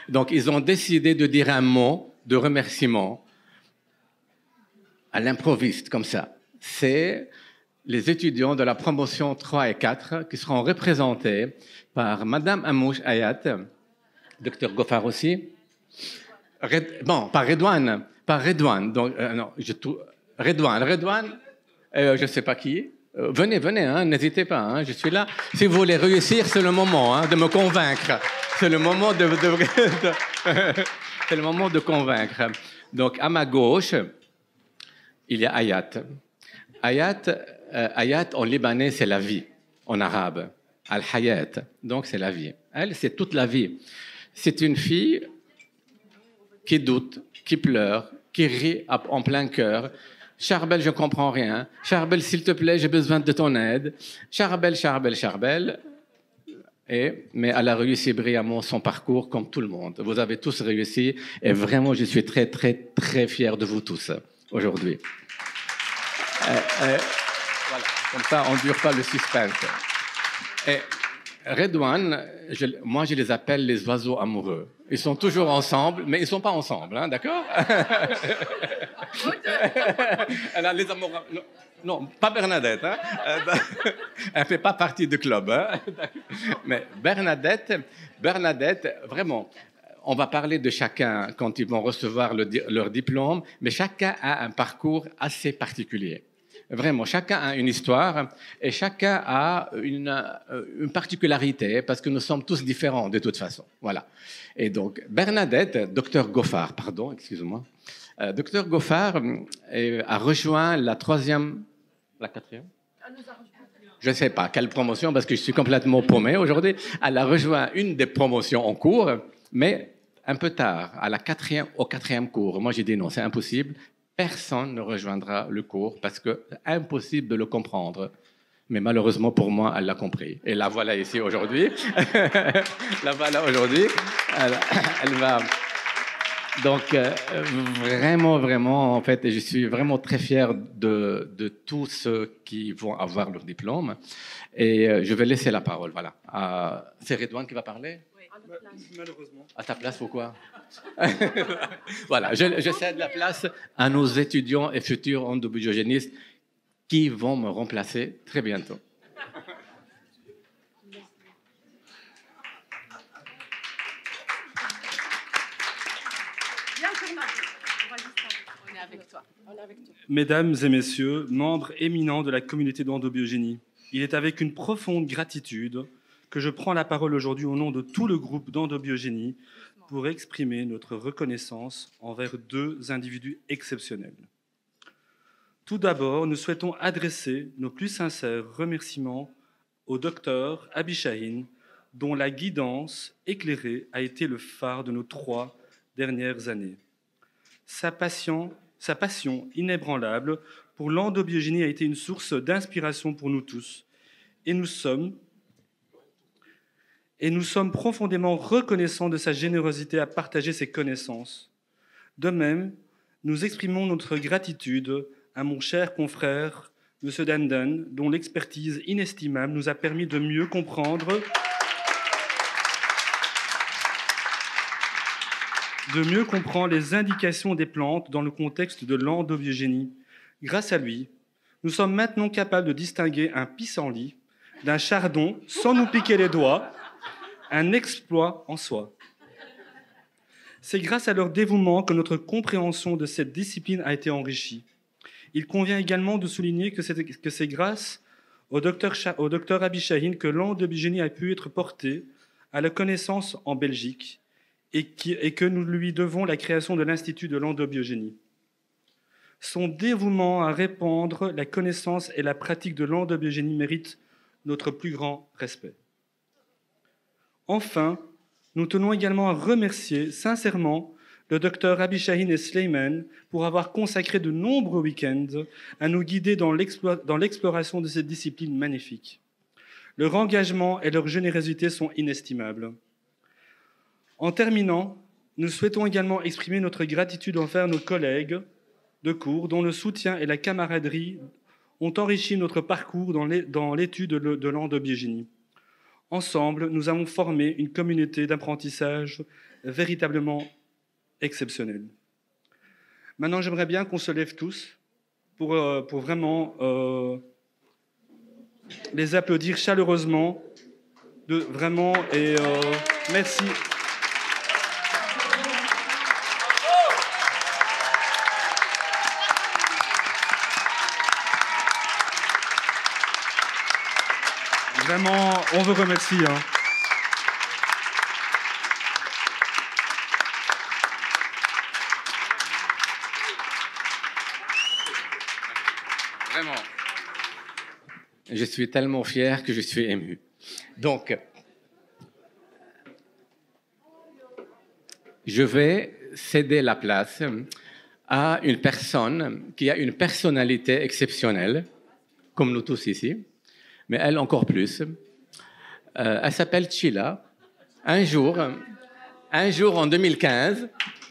Donc, ils ont décidé de dire un mot de remerciement à l'improviste, comme ça. C'est les étudiants de la promotion 3 et 4 qui seront représentés par Madame Amouche Hayat, Dr Gofar aussi, par Redouane, donc, Redouane, je ne sais pas qui. Venez, hein, n'hésitez pas, hein, je suis là. Si vous voulez réussir, c'est le moment de me convaincre. C'est le moment c'est le moment de convaincre. Donc, à ma gauche, il y a Hayat. Hayat, en libanais, c'est la vie, en arabe. Al-Hayat, donc c'est la vie. Elle, c'est toute la vie. C'est une fille qui doute, qui pleure, qui rit en plein cœur. Charbel, je ne comprends rien. Charbel, s'il te plaît, j'ai besoin de ton aide. Charbel. Mais elle a réussi brillamment son parcours comme tout le monde. Vous avez tous réussi et vraiment, je suis très, très, très fier de vous tous aujourd'hui. Voilà, comme ça, on ne dure pas le suspense. Et Redouane, moi, je les appelle les oiseaux amoureux. Ils sont toujours ensemble, mais ils ne sont pas ensemble, hein, d'accord? Alors, les amoureux... Non, pas Bernadette. Hein? Elle ne fait pas partie du club. Hein? Mais Bernadette, vraiment, on va parler de chacun quand ils vont recevoir leur diplôme, mais chacun a un parcours assez particulier. Vraiment, chacun a une histoire et chacun a une particularité parce que nous sommes tous différents de toute façon. Voilà. Et donc, Bernadette, docteur Gofar, pardon, excusez-moi. Docteur Gofar a rejoint la 4e? Je ne sais pas quelle promotion parce que je suis complètement paumé aujourd'hui. Elle a rejoint une des promotions en cours, mais un peu tard, au 4e cours. Moi, j'ai dit non, c'est impossible. Personne ne rejoindra le cours parce que c'est impossible de le comprendre. Mais malheureusement pour moi, elle l'a compris. Et la voilà ici aujourd'hui. La voilà aujourd'hui. Elle va... Donc, vraiment, vraiment, en fait, je suis vraiment très fier de tous ceux qui vont avoir leur diplôme. Et je vais laisser la parole, voilà. C'est Redouane qui va parler? Oui, malheureusement. À ta place, pourquoi? Voilà, je cède la place à nos étudiants et futurs endobiogénistes qui vont me remplacer très bientôt. Mesdames et messieurs, membres éminents de la communauté d'endobiogénie, il est avec une profonde gratitude que je prends la parole aujourd'hui au nom de tout le groupe d'endobiogénie pour exprimer notre reconnaissance envers deux individus exceptionnels. Tout d'abord, nous souhaitons adresser nos plus sincères remerciements au docteur Abi Chahine, dont la guidance éclairée a été le phare de nos 3 dernières années. Sa passion inébranlable pour l'endobiogénie a été une source d'inspiration pour nous tous. Et nous sommes profondément reconnaissants de sa générosité à partager ses connaissances. De même, nous exprimons notre gratitude à mon cher confrère, M. Dandan, dont l'expertise inestimable nous a permis de mieux comprendre les indications des plantes dans le contexte de l'endobiogénie. Grâce à lui, nous sommes maintenant capables de distinguer un pissenlit d'un chardon sans nous piquer les doigts, un exploit en soi. C'est grâce à leur dévouement que notre compréhension de cette discipline a été enrichie. Il convient également de souligner que c'est grâce au docteur Abi Chahine que l'endobiogénie a pu être portée à la connaissance en Belgique et que nous lui devons la création de l'Institut de l'endobiogénie. Son dévouement à répandre la connaissance et la pratique de l'endobiogénie mérite notre plus grand respect. Enfin, nous tenons également à remercier sincèrement le docteur Abi Chahine et Sleiman pour avoir consacré de nombreux week-ends à nous guider dans l'exploration de cette discipline magnifique. Leur engagement et leur générosité sont inestimables. En terminant, nous souhaitons également exprimer notre gratitude envers nos collègues de cours dont le soutien et la camaraderie ont enrichi notre parcours dans l'étude de l'endobiogénie. Ensemble, nous avons formé une communauté d'apprentissage véritablement exceptionnelle. Maintenant, j'aimerais bien qu'on se lève tous pour vraiment les applaudir chaleureusement. Merci. Vraiment, on vous remercie. Vraiment. Je suis tellement fier que je suis ému. Donc, je vais céder la place à une personne qui a une personnalité exceptionnelle, comme nous tous ici, mais elle encore plus. Elle s'appelle Chila. Un jour, en 2015,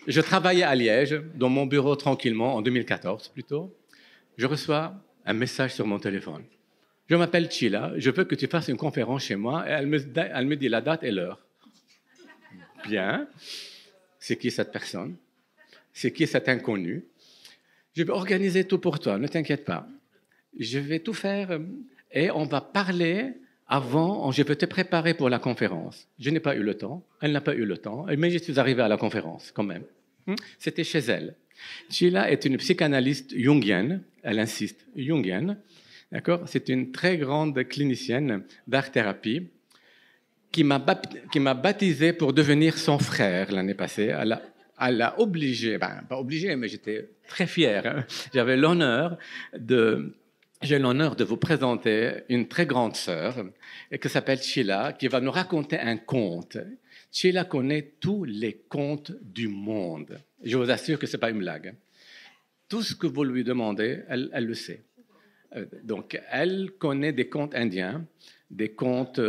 je travaillais à Liège, dans mon bureau tranquillement, en 2014 plutôt. Je reçois un message sur mon téléphone. Je m'appelle Chila, je veux que tu fasses une conférence chez moi. Et elle me dit la date et l'heure. Bien. C'est qui cette personne? C'est qui cet inconnu? Je vais organiser tout pour toi, ne t'inquiète pas. Je vais tout faire et on va parler avant, je vais te préparer pour la conférence. Je n'ai pas eu le temps, elle n'a pas eu le temps, mais je suis arrivé à la conférence quand même. C'était chez elle. Sheila est une psychanalyste jungienne, elle insiste, jungienne, d'accord? C'est une très grande clinicienne d'art-thérapie qui m'a baptisé pour devenir son frère l'année passée. Elle a obligé, pas obligé, mais j'étais très fier. J'avais j'ai l'honneur de vous présenter une très grande sœur qui s'appelle Sheila, qui va nous raconter un conte. Sheila connaît tous les contes du monde. Je vous assure que ce n'est pas une blague. Tout ce que vous lui demandez, elle le sait. Donc, elle connaît des contes indiens, des contes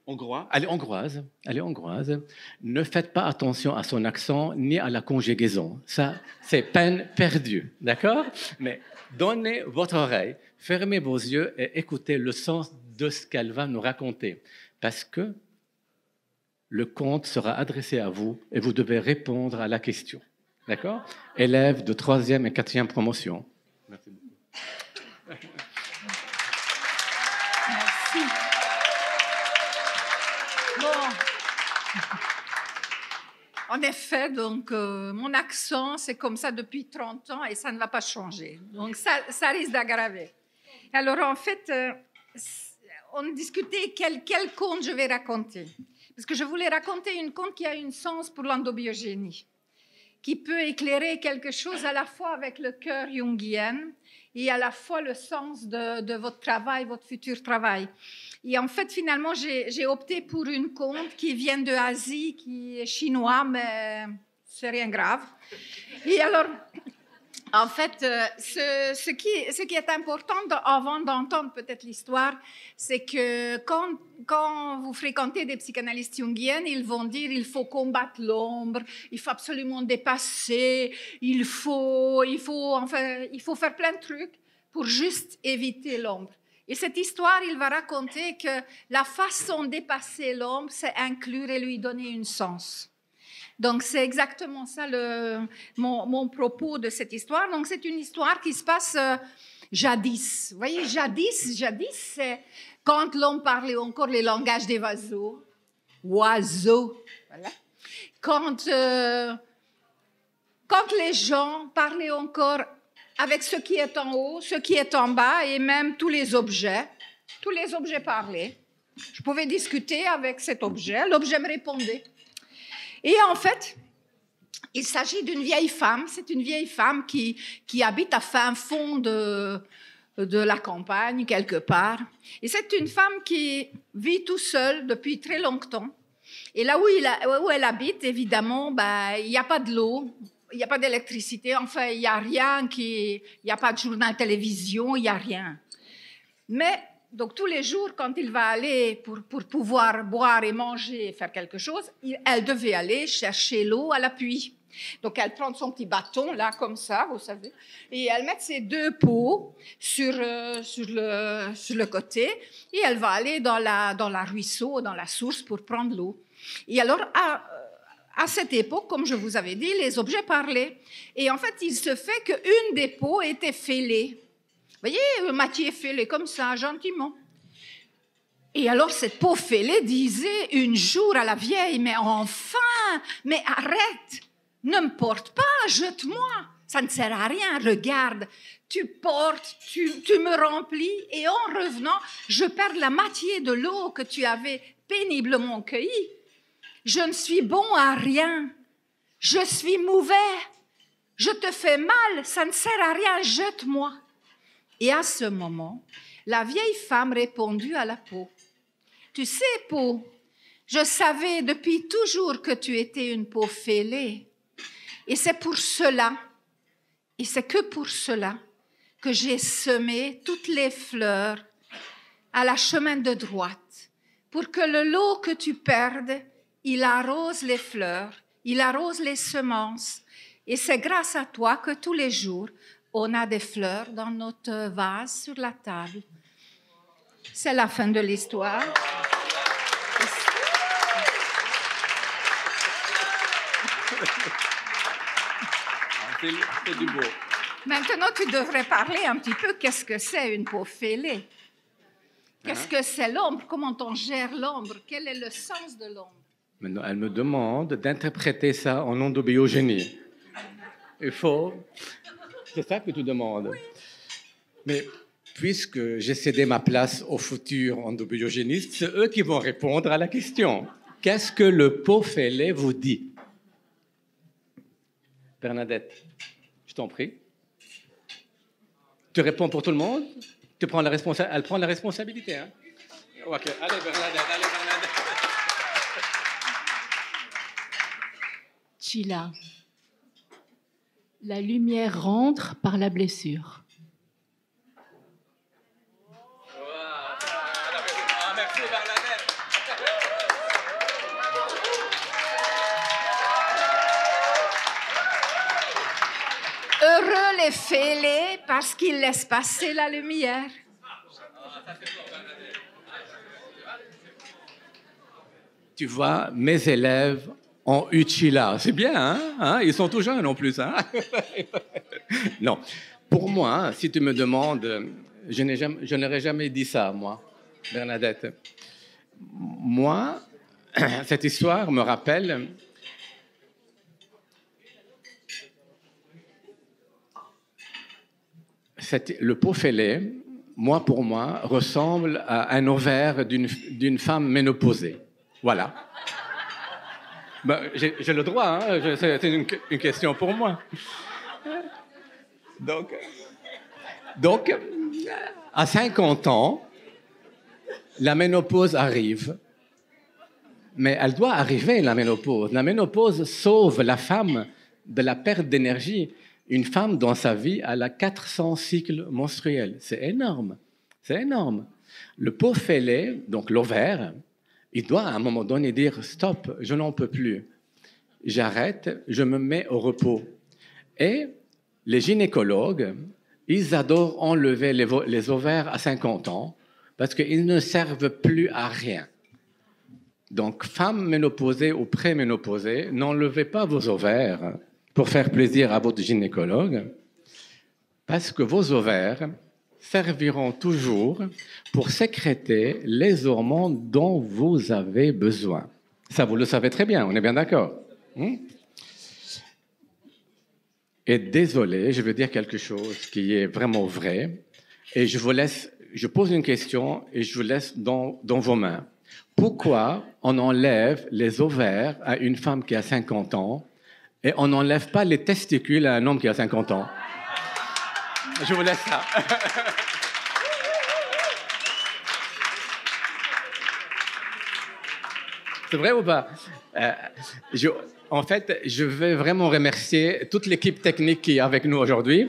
hongrois, elle est hongroise, ne faites pas attention à son accent ni à la conjugaison. Ça, c'est peine perdue, d'accord? Mais donnez votre oreille, fermez vos yeux et écoutez le sens de ce qu'elle va nous raconter. Parce que le conte sera adressé à vous et vous devez répondre à la question. D'accord? Élèves de 3e et 4e promotion. Merci beaucoup. Merci. Bon. En effet, donc, mon accent, c'est comme ça depuis 30 ans et ça ne va pas changer. Donc, ça risque d'aggraver. Alors, en fait, on discutait quel conte je vais raconter. Parce que je voulais raconter une conte qui a un sens pour l'endobiogénie, qui peut éclairer quelque chose à la fois avec le cœur jungien et à la fois le sens de votre travail, votre futur travail. Et en fait, finalement, j'ai opté pour une conte qui vient de Asie, qui est chinois, mais c'est rien grave. Et alors, en fait, ce qui est important avant d'entendre peut-être l'histoire, c'est que quand vous fréquentez des psychanalystes jungiennes, ils vont dire il faut combattre l'ombre, il faut absolument dépasser, il faut faire plein de trucs pour juste éviter l'ombre. Et cette histoire, il va raconter que la façon de dépasser l'ombre, c'est inclure et lui donner un sens. Donc, c'est exactement ça mon propos de cette histoire. Donc, c'est une histoire qui se passe jadis. Vous voyez, jadis, c'est quand l'homme parlait encore les langages des oiseaux. Oiseaux, voilà. Quand les gens parlaient encore avec ce qui est en haut, ce qui est en bas et même tous les objets parlaient. Je pouvais discuter avec cet objet, l'objet me répondait. Et en fait, il s'agit d'une vieille femme. C'est une vieille femme qui habite à fin fond de la campagne, quelque part. Et c'est une femme qui vit tout seule depuis très longtemps. Et là où elle habite, évidemment, il n'y a pas de l'eau, il n'y a pas d'électricité. Enfin, il n'y a rien, il n'y a pas de journal télévision, il n'y a rien. Mais donc, tous les jours, quand il va aller pour pouvoir boire et manger et faire quelque chose, elle devait aller chercher l'eau à la puits. Donc, elle prend son petit bâton, là, comme ça, vous savez, et elle met ses 2 pots sur le côté, et elle va aller dans la ruisseau, dans la source pour prendre l'eau. Et alors, à cette époque, comme je vous avais dit, les objets parlaient. Et en fait, il se fait qu'une des pots était fêlée. Vous voyez, Mathieu fêlé comme ça, gentiment. Et alors, cette peau fêlée disait un jour à la vieille, mais enfin, mais arrête, ne me porte pas, jette-moi, ça ne sert à rien, regarde, tu portes, tu me remplis, et en revenant, je perds la moitié de l'eau que tu avais péniblement cueillie. Je ne suis bon à rien, je suis mauvais, je te fais mal, ça ne sert à rien, jette-moi. Et à ce moment, la vieille femme répondit à la peau. « Tu sais, peau, je savais depuis toujours que tu étais une peau fêlée. Et c'est pour cela, et c'est que pour cela, que j'ai semé toutes les fleurs à la chemin de droite, pour que le lot que tu perdes, il arrose les fleurs, il arrose les semences. Et c'est grâce à toi que tous les jours, on a des fleurs dans notre vase sur la table. » C'est la fin de l'histoire. C'est du beau. Maintenant, tu devrais parler un petit peu qu'est-ce que c'est une peau fêlée. Qu'est-ce que c'est l'ombre? Comment on gère l'ombre? Quel est le sens de l'ombre? Maintenant, elle me demande d'interpréter ça en endobiogénie. Il faut... C'est ça que tu demandes. Oui. Mais puisque j'ai cédé ma place aux futurs endobiogénistes, c'est eux qui vont répondre à la question. Qu'est-ce que le pot fêlé vous dit? Bernadette, je t'en prie. Tu réponds pour tout le monde? Elle prend la responsabilité. Hein? Ok, allez Bernadette. Chila. La lumière rentre par la blessure. Merci Bernadette. est fêlé parce qu'il laisse passer la lumière. Tu vois, mes élèves ont Uchila. C'est bien, hein? Ils sont tout jeunes en plus. Hein? Non. Pour moi, si tu me demandes, je n'aurais jamais dit ça, moi, Bernadette. Moi, cette histoire me rappelle le pot fêlé, pour moi, ressemble à un ovaire d'une femme ménopausée. Voilà. Ben, j'ai le droit, hein? C'est une question pour moi. Donc, à 50 ans, la ménopause arrive. Mais elle doit arriver, la ménopause. La ménopause sauve la femme de la perte d'énergie. Une femme, dans sa vie, elle a 400 cycles menstruels. C'est énorme. C'est énorme. Le pot fêlé, donc l'ovaire, il doit à un moment donné dire « Stop, je n'en peux plus. J'arrête, je me mets au repos. » Et les gynécologues, ils adorent enlever les ovaires à 50 ans parce qu'ils ne servent plus à rien. Donc, femmes ménopausées ou préménopausées, n'enlevez pas vos ovaires pour faire plaisir à votre gynécologue, parce que vos ovaires serviront toujours pour sécréter les hormones dont vous avez besoin. Ça, vous le savez très bien, on est bien d'accord. Et désolé, je veux dire quelque chose qui est vraiment vrai, et je pose une question et je vous laisse dans vos mains. Pourquoi on enlève les ovaires à une femme qui a 50 ans et on n'enlève pas les testicules à un homme qui a 50 ans? Je vous laisse ça. C'est vrai ou pas? En fait, je veux vraiment remercier toute l'équipe technique qui est avec nous aujourd'hui,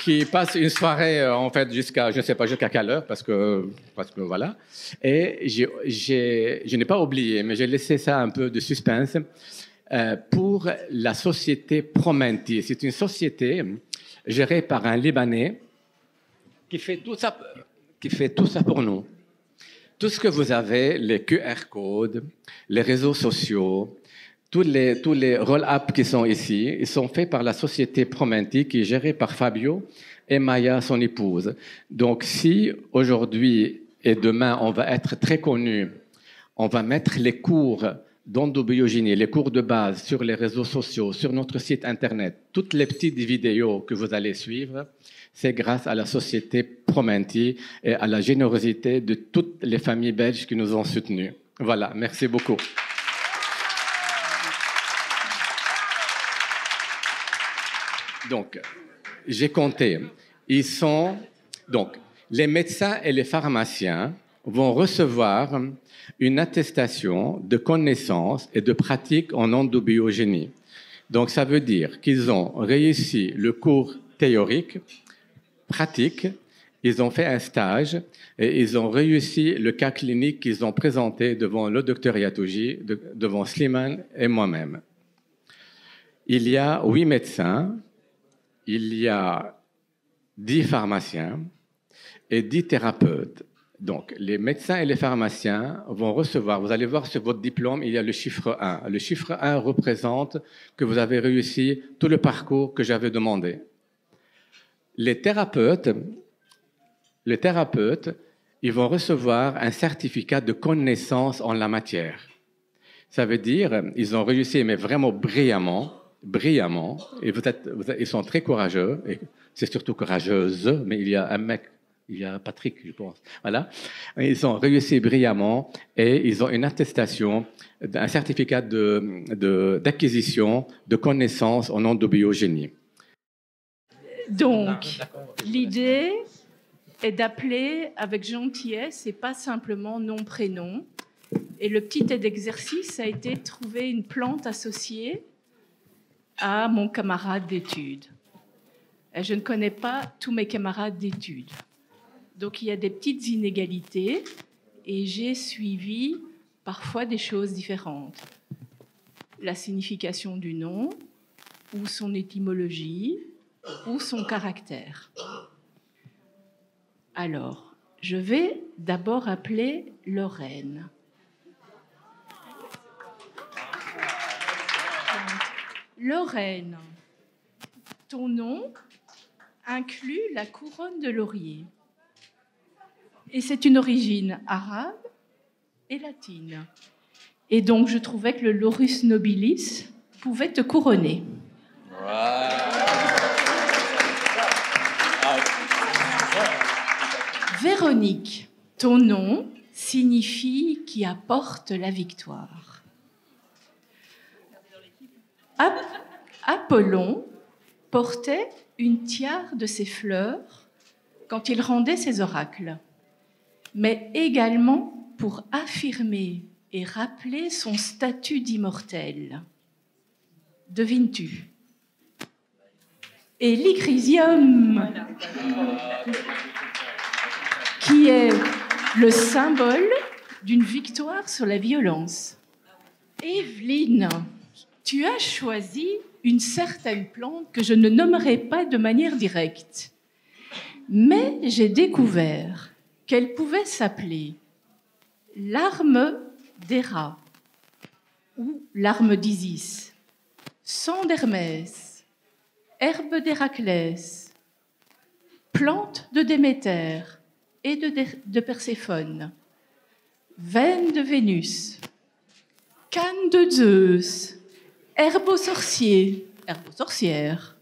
qui passe une soirée, en fait, jusqu'à, je ne sais pas jusqu'à quelle heure, parce que voilà. Et je n'ai pas oublié, mais j'ai laissé ça un peu de suspense, pour la société Promenti. C'est une société gérée par un Libanais qui fait tout ça pour nous. Tout ce que vous avez, les QR codes, les réseaux sociaux, tous les roll-ups qui sont ici, ils sont faits par la société Promenti, qui est gérée par Fabio et Maya, son épouse. Donc, si aujourd'hui et demain, on va être très connus, on va mettre les cours d'endobiogénie, les cours de base sur les réseaux sociaux, sur notre site Internet, toutes les petites vidéos que vous allez suivre, c'est grâce à la société Promenti et à la générosité de toutes les familles belges qui nous ont soutenus. Voilà, merci beaucoup. Donc, j'ai compté. Donc, les médecins et les pharmaciens vont recevoir une attestation de connaissance et de pratique en endobiogénie. Donc, ça veut dire qu'ils ont réussi le cours théorique, pratique, ils ont fait un stage et ils ont réussi le cas clinique qu'ils ont présenté devant le docteur Yatouji, devant Slimane et moi-même. Il y a 8 médecins, il y a 10 pharmaciens et 10 thérapeutes. Donc, les médecins et les pharmaciens vont recevoir, vous allez voir sur votre diplôme, il y a le chiffre 1. Le chiffre 1 représente que vous avez réussi tout le parcours que j'avais demandé. Les thérapeutes, ils vont recevoir un certificat de connaissance en la matière. Ça veut dire, ils ont réussi, mais vraiment brillamment, et ils sont très courageux, et c'est surtout courageuse, mais il y a un mec, il y a Patrick, je pense. Voilà. Ils ont réussi brillamment et ils ont une attestation, un certificat d'acquisition de connaissances en endobiogénie. Donc, l'idée est d'appeler avec gentillesse et pas simplement nom-prénom. Et le petit d'exercice a été de trouver une plante associée à mon camarade d'études. Et je ne connais pas tous mes camarades d'études. Donc, il y a des petites inégalités et j'ai suivi parfois des choses différentes. La signification du nom ou son étymologie ou son caractère. Alors, je vais d'abord appeler Lorraine. Lorraine, ton nom inclut la couronne de laurier. Et c'est une origine arabe et latine. Et donc, je trouvais que le laurus nobilis pouvait te couronner. Véronique, ton nom signifie qui apporte la victoire. Apollon portait une tiare de ses fleurs quand il rendait ses oracles, mais également pour affirmer et rappeler son statut d'immortel. Devines-tu? Et l'Ichrysium, qui est le symbole d'une victoire sur la violence. Evelyne, tu as choisi une certaine plante que je ne nommerai pas de manière directe, mais j'ai découvert qu'elle pouvait s'appeler l'arme d'Héra ou l'arme d'Isis, sang d'Hermès, herbe d'Héraclès, plante de Déméter et de Perséphone, veine de Vénus, canne de Zeus, herbe aux sorciers, herbe aux sorcières,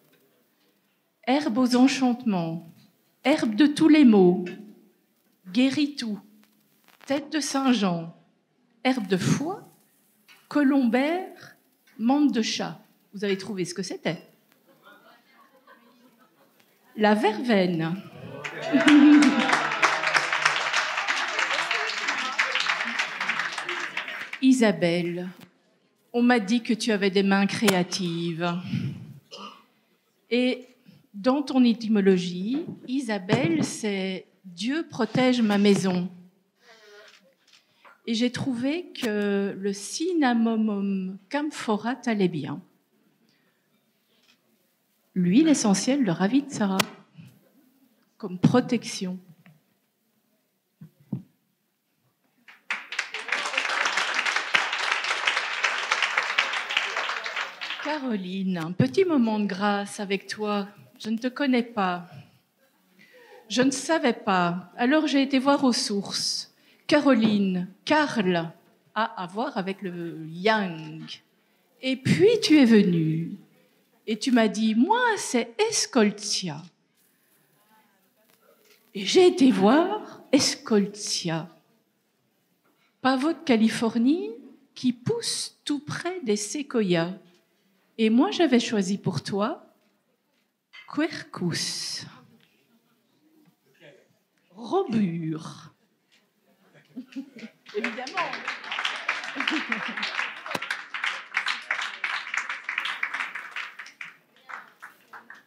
herbe aux enchantements, herbe de tous les maux, guérit tout, tête de Saint-Jean, herbe de foie, colombère, menthe de chat. Vous avez trouvé ce que c'était? La verveine. Isabelle, on m'a dit que tu avais des mains créatives. Et dans ton étymologie, Isabelle, c'est Dieu protège ma maison. Et j'ai trouvé que le Cinnamomum camphora allait bien. L'huile essentielle de Ravitsara, comme protection. Caroline, un petit moment de grâce avec toi. Je ne te connais pas. Je ne savais pas. Alors j'ai été voir aux sources. Caroline, Karl, a à voir avec le yang. Et puis tu es venue. Et tu m'as dit, moi, c'est Escoltia. Et j'ai été voir Escoltia, pavot de Californie qui pousse tout près des séquoias. Et moi, j'avais choisi pour toi Quercus, robure. Évidemment.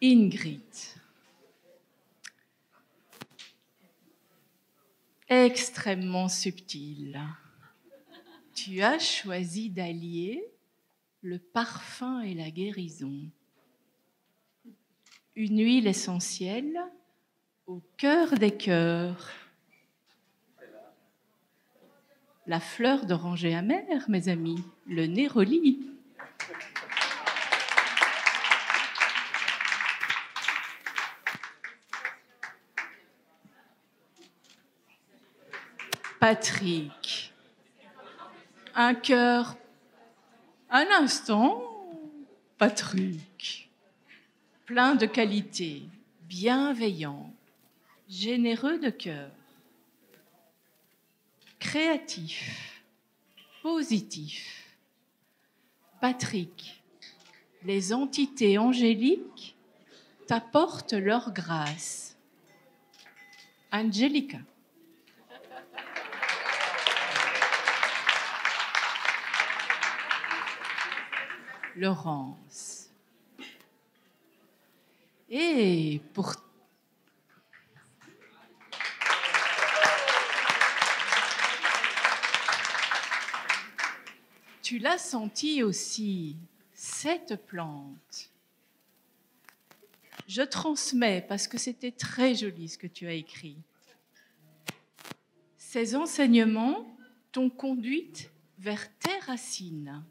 Ingrid. Extrêmement subtil. Tu as choisi d'allier le parfum et la guérison. Une huile essentielle au cœur des cœurs. La fleur d'oranger amère, mes amis, le néroli. Patrick, un cœur, un instant, Patrick, plein de qualités, bienveillant, généreux de cœur, créatif, positif. Patrick, les entités angéliques t'apportent leur grâce. Angelica. Laurence. Et pour... Tu l'as senti aussi, cette plante Je transmets parce que c'était très joli ce que tu as écrit. Ces enseignements t'ont conduite vers tes racines,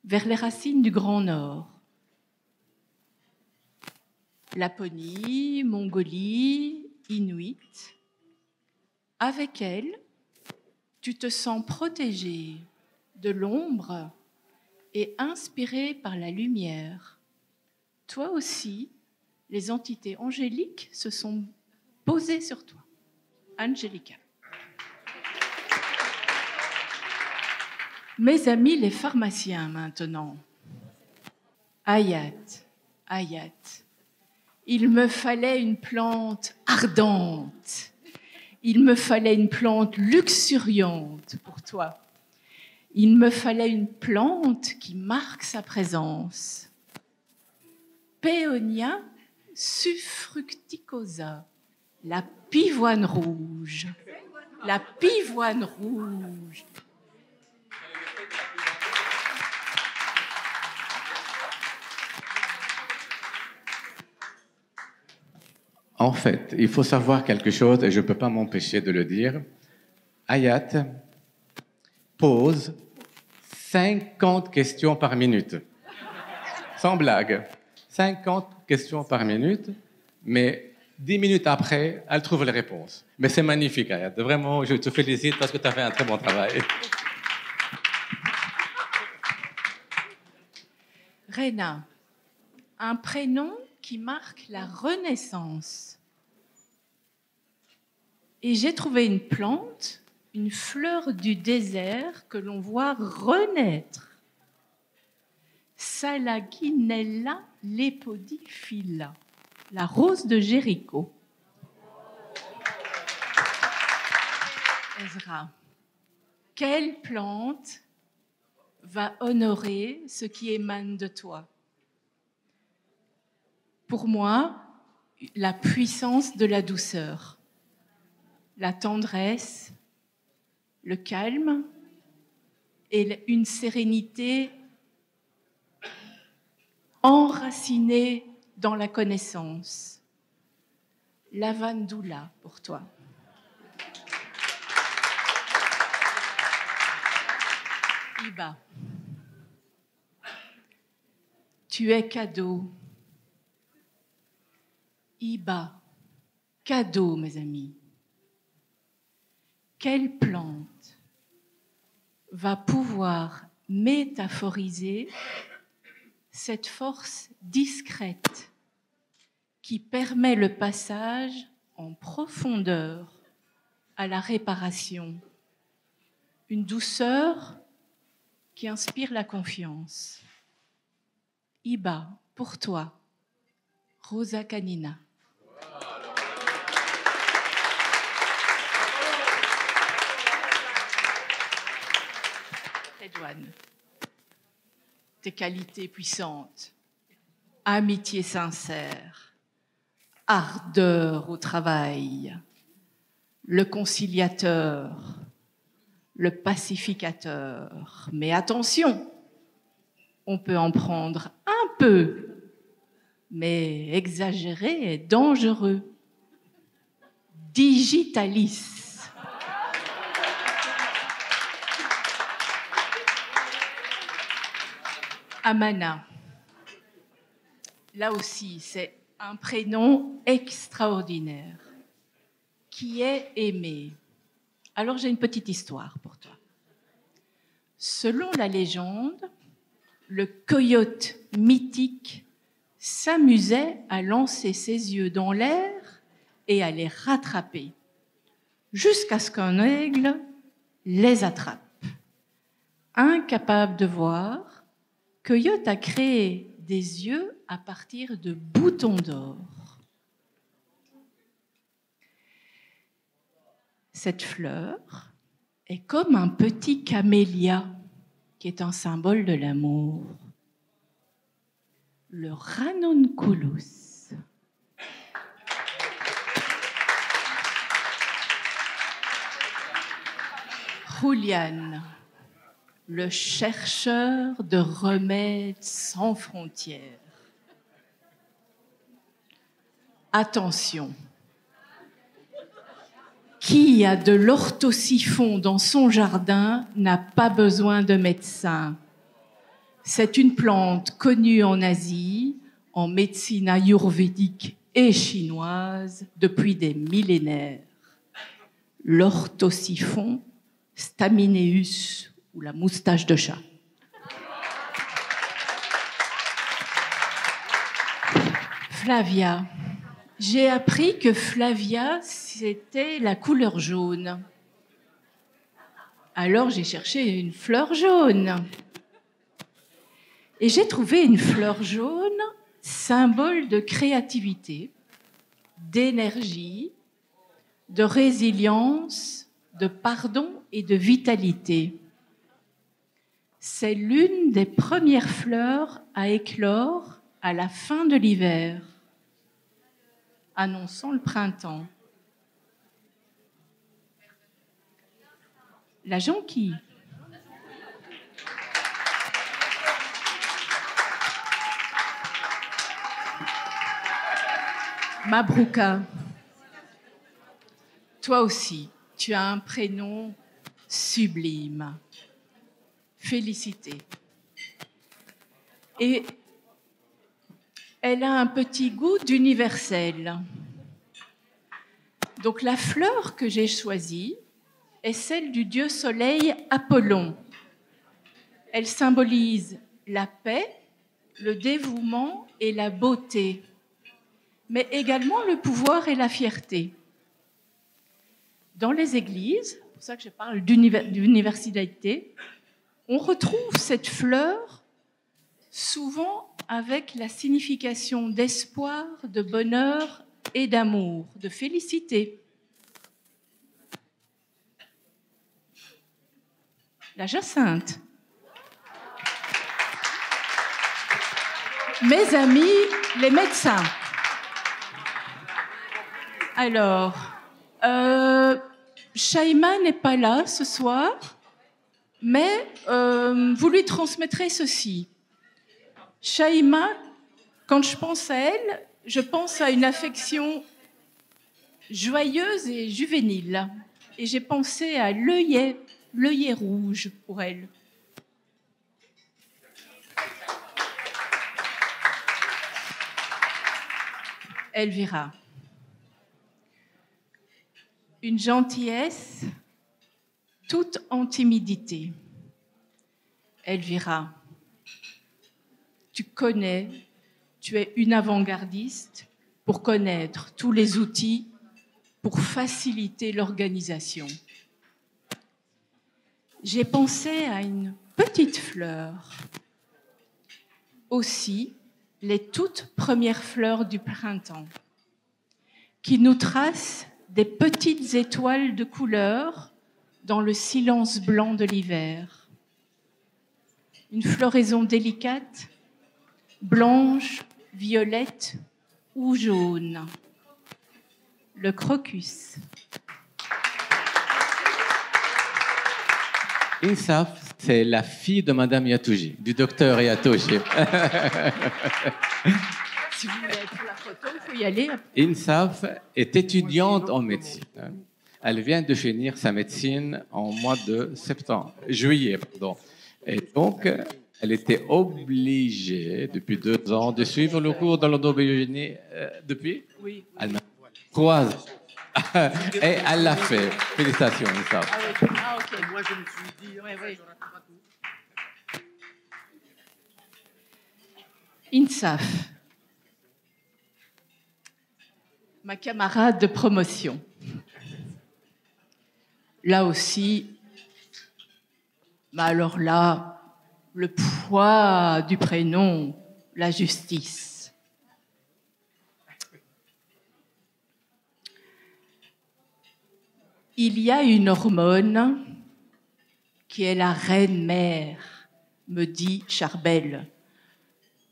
vers les racines du Grand Nord. Laponie, Mongolie, Inuit. Avec elles, tu te sens protégé de l'ombre et inspiré par la lumière. Toi aussi, les entités angéliques se sont posées sur toi. Angelica. Mes amis les pharmaciens maintenant. Ayat, Ayat. Il me fallait une plante ardente. Il me fallait une plante luxuriante pour toi. Il me fallait une plante qui marque sa présence. Paeonia suffructicosa, la pivoine rouge. La pivoine rouge. En fait, il faut savoir quelque chose, et je ne peux pas m'empêcher de le dire. Ayat pose 50 questions par minute. Sans blague. 50 questions par minute, mais 10 minutes après, elle trouve les réponses. Mais c'est magnifique, Ayat. Vraiment, je te félicite parce que tu as fait un très bon travail. Rena, un prénom qui marque la renaissance. Et j'ai trouvé une plante, une fleur du désert que l'on voit renaître. Salaginella lepidophylla, la rose de Jéricho. Ezra, quelle plante va honorer ce qui émane de toi? Pour moi, la puissance de la douceur, la tendresse, le calme et une sérénité enracinée dans la connaissance. Lavandula pour toi. Iba, tu es cadeau. Iba, cadeau, mes amis. Quelle plante va pouvoir métaphoriser cette force discrète qui permet le passage en profondeur à la réparation, une douceur qui inspire la confiance. Iba, pour toi, Rosa Canina. Redouane, tes qualités puissantes, amitié sincère, ardeur au travail, le conciliateur, le pacificateur. Mais attention, on peut en prendre un peu, mais exagéré est dangereux. Digitalis. Amana. Là aussi, c'est un prénom extraordinaire qui est aimé. Alors j'ai une petite histoire pour toi. Selon la légende, le coyote mythique s'amusait à lancer ses yeux dans l'air et à les rattraper, jusqu'à ce qu'un aigle les attrape. Incapable de voir, Coyote a créé des yeux à partir de boutons d'or. Cette fleur est comme un petit camélia qui est un symbole de l'amour. Le ranunculus. Julian, le chercheur de remèdes sans frontières. Attention. Qui a de l'orthosiphon dans son jardin n'a pas besoin de médecin. C'est une plante connue en Asie, en médecine ayurvédique et chinoise depuis des millénaires. L'orthosiphon stamineus ou la moustache de chat. Flavia. J'ai appris que Flavia, c'était la couleur jaune. Alors j'ai cherché une fleur jaune. Et j'ai trouvé une fleur jaune, symbole de créativité, d'énergie, de résilience, de pardon et de vitalité. C'est l'une des premières fleurs à éclore à la fin de l'hiver, annonçant le printemps. La jonquille. Mabrouka. Toi aussi, tu as un prénom sublime. Félicité. Et elle a un petit goût d'universel. Donc la fleur que j'ai choisie est celle du dieu soleil Apollon. Elle symbolise la paix, le dévouement et la beauté, mais également le pouvoir et la fierté. Dans les églises, c'est pour ça que je parle d'universalité, on retrouve cette fleur souvent avec la signification d'espoir, de bonheur et d'amour, de félicité. La jacinthe. Mes amis, les médecins. Alors, Shaima n'est pas là ce soir, mais vous lui transmettrez ceci. Shaima, quand je pense à elle, je pense à une affection joyeuse et juvénile. Et j'ai pensé à l'œillet rouge pour elle. Elvira. Une gentillesse toute en timidité. Elvira. Tu connais, tu es une avant-gardiste pour connaître tous les outils pour faciliter l'organisation. J'ai pensé à une petite fleur. Aussi, les toutes premières fleurs du printemps, qui nous tracent des petites étoiles de couleur dans le silence blanc de l'hiver. Une floraison délicate, blanche, violette ou jaune. Le crocus. Insaf, c'est la fille de Madame Yatouji, du docteur Yatouji. Si vous voulez pour la photo, il faut y aller. Insaf est étudiante en médecine. Elle vient de finir sa médecine en mois de juillet. Et donc, elle était obligée, depuis 2 ans, de suivre le cours de l'endobiogénie. Depuis ? Oui. Elle m'a croisé. Et elle l'a fait. Félicitations, Insaf. Ah, oui. Ah, ok. Moi, je me suis dit, oui. Insaf, ma camarade de promotion. Là aussi, mais alors là, le poids du prénom, la justice. Il y a une hormone qui est la reine-mère, me dit Charbel.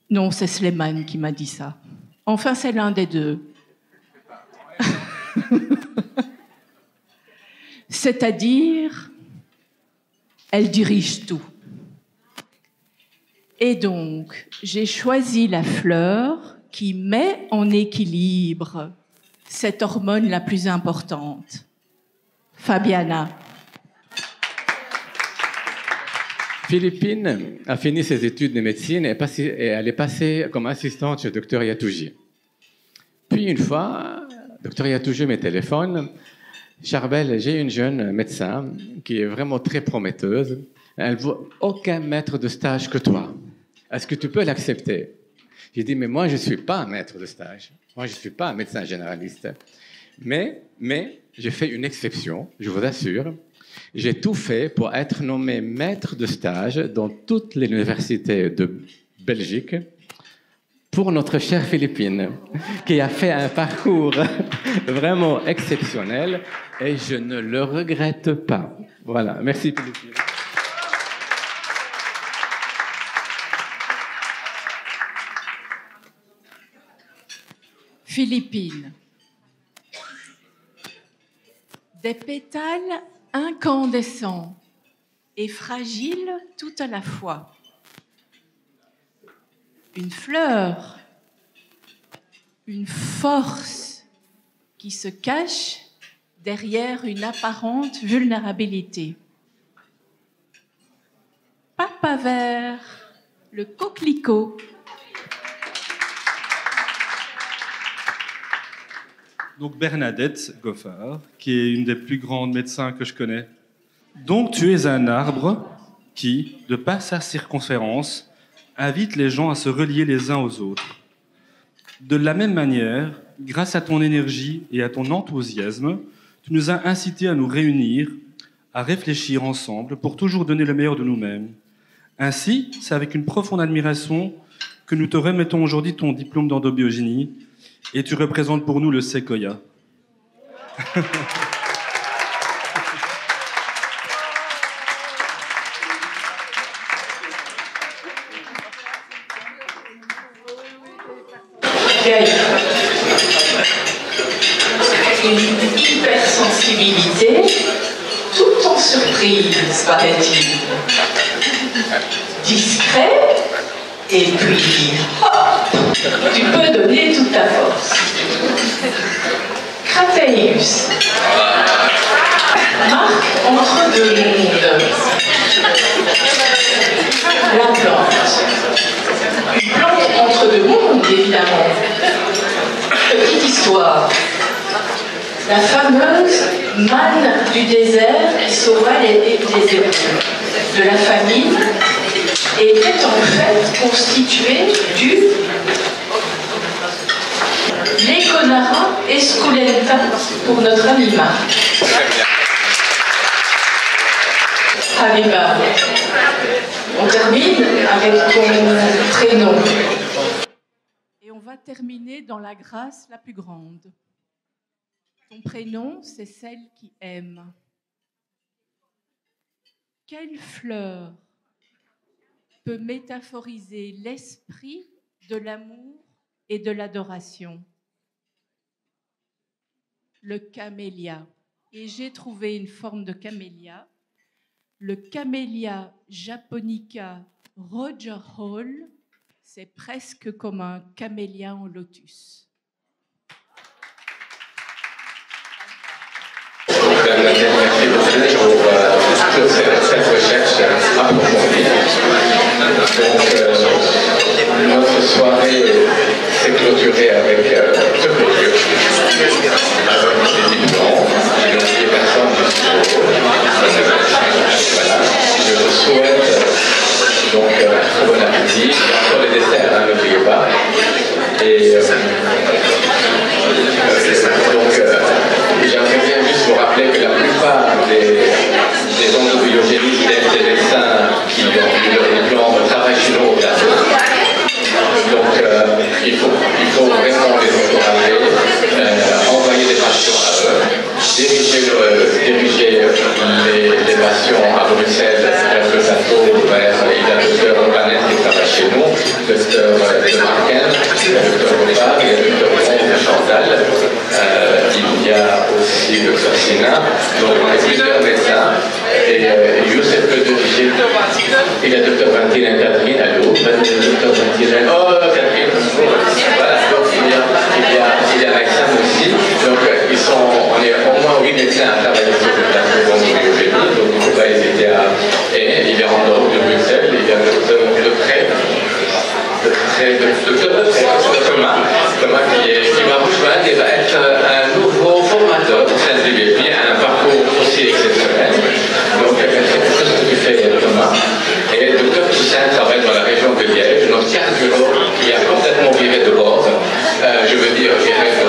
Non, c'est Slimane qui m'a dit ça. Enfin, c'est l'un des deux. C'est-à-dire, elle dirige tout. Et donc, j'ai choisi la fleur qui met en équilibre cette hormone la plus importante? Fabiana. Philippine a fini ses études de médecine et elle est passée comme assistante chez Dr Yatouji. Puis une fois, Dr Yatouji me téléphone. Charbel, j'ai une jeune médecin qui est vraiment très prometteuse. Elle ne vaut aucun maître de stage que toi. Est-ce que tu peux l'accepter? J'ai dit, mais moi, je ne suis pas un maître de stage. Moi, je ne suis pas un médecin généraliste. Mais j'ai fait une exception, je vous assure. J'ai tout fait pour être nommé maître de stage dans toutes les universités de Belgique pour notre chère Philippine, qui a fait un parcours vraiment exceptionnel et je ne le regrette pas. Voilà, merci Philippine. Philippine. Des pétales incandescents et fragiles tout à la fois. Une fleur, une force qui se cache derrière une apparente vulnérabilité. Papa vert, le coquelicot. Donc Bernadette Goffard, qui est une des plus grandes médecins que je connais. Donc tu es un arbre qui, de par sa circonférence, invite les gens à se relier les uns aux autres. De la même manière, grâce à ton énergie et à ton enthousiasme, tu nous as incités à nous réunir, à réfléchir ensemble pour toujours donner le meilleur de nous-mêmes. Ainsi, c'est avec une profonde admiration que nous te remettons aujourd'hui ton diplôme d'endobiogénie et tu représentes pour nous le séquoia. Une hypersensibilité, tout en surprise, paraît-il. Discret, et puis, hop, tu peux donner toute ta force. Cratérius. Marque entre deux mondes. La plante. Une plante entre deux mondes, évidemment. Petite histoire. La fameuse manne du désert qui sauva les hébreux de la famine était en fait constituée du Leconara esculenta pour notre ami Marc. Habiba, on termine avec ton prénom. Et on va terminer dans la grâce la plus grande. Ton prénom, c'est celle qui aime. Quelle fleur peut métaphoriser l'esprit de l'amour et de l'adoration? Le camélia. Et j'ai trouvé une forme de camélia. Le Camellia japonica Roger Hall, c'est presque comme un camélia en lotus. Merci beaucoup pour cette recherche approfondie. Donc, notre soirée s'est clôturée avec ce clôture, avec des diplômes, je n'ai oublié personne du studio. Voilà, je vous souhaite donc très bon appétit, sur les desserts, n'oubliez pas. Et donc, j'aimerais bien juste vous rappeler que la plupart des endobiogénistes et des médecins qui ont eu leur diplôme travaillent chez nous au plateau. Donc, il faut vraiment les encourager, envoyer des patients à eux, diriger les patients à Bruxelles vers le plateau, vers le docteur Orbanet qui travaille chez nous, le docteur de Marquin, le docteur Robard et le docteur Ronde Chantal. Il y a aussi le docteur Sina, donc on a plusieurs médecins. Et Youssef peut diriger. Et la docteur Valentine et Catherine, allô, docteur Valentine, oh Catherine, voilà. c'est le docteur Thomas qui va rejoindre et va être un nouveau formateur au sein du BPI, un parcours aussi exceptionnel. Donc, c'est ce que tu fais, Thomas. Et le docteur Toussaint travaille dans la région de Liège, notre cardiologue qui a complètement viré de bord. Je veux dire, viré de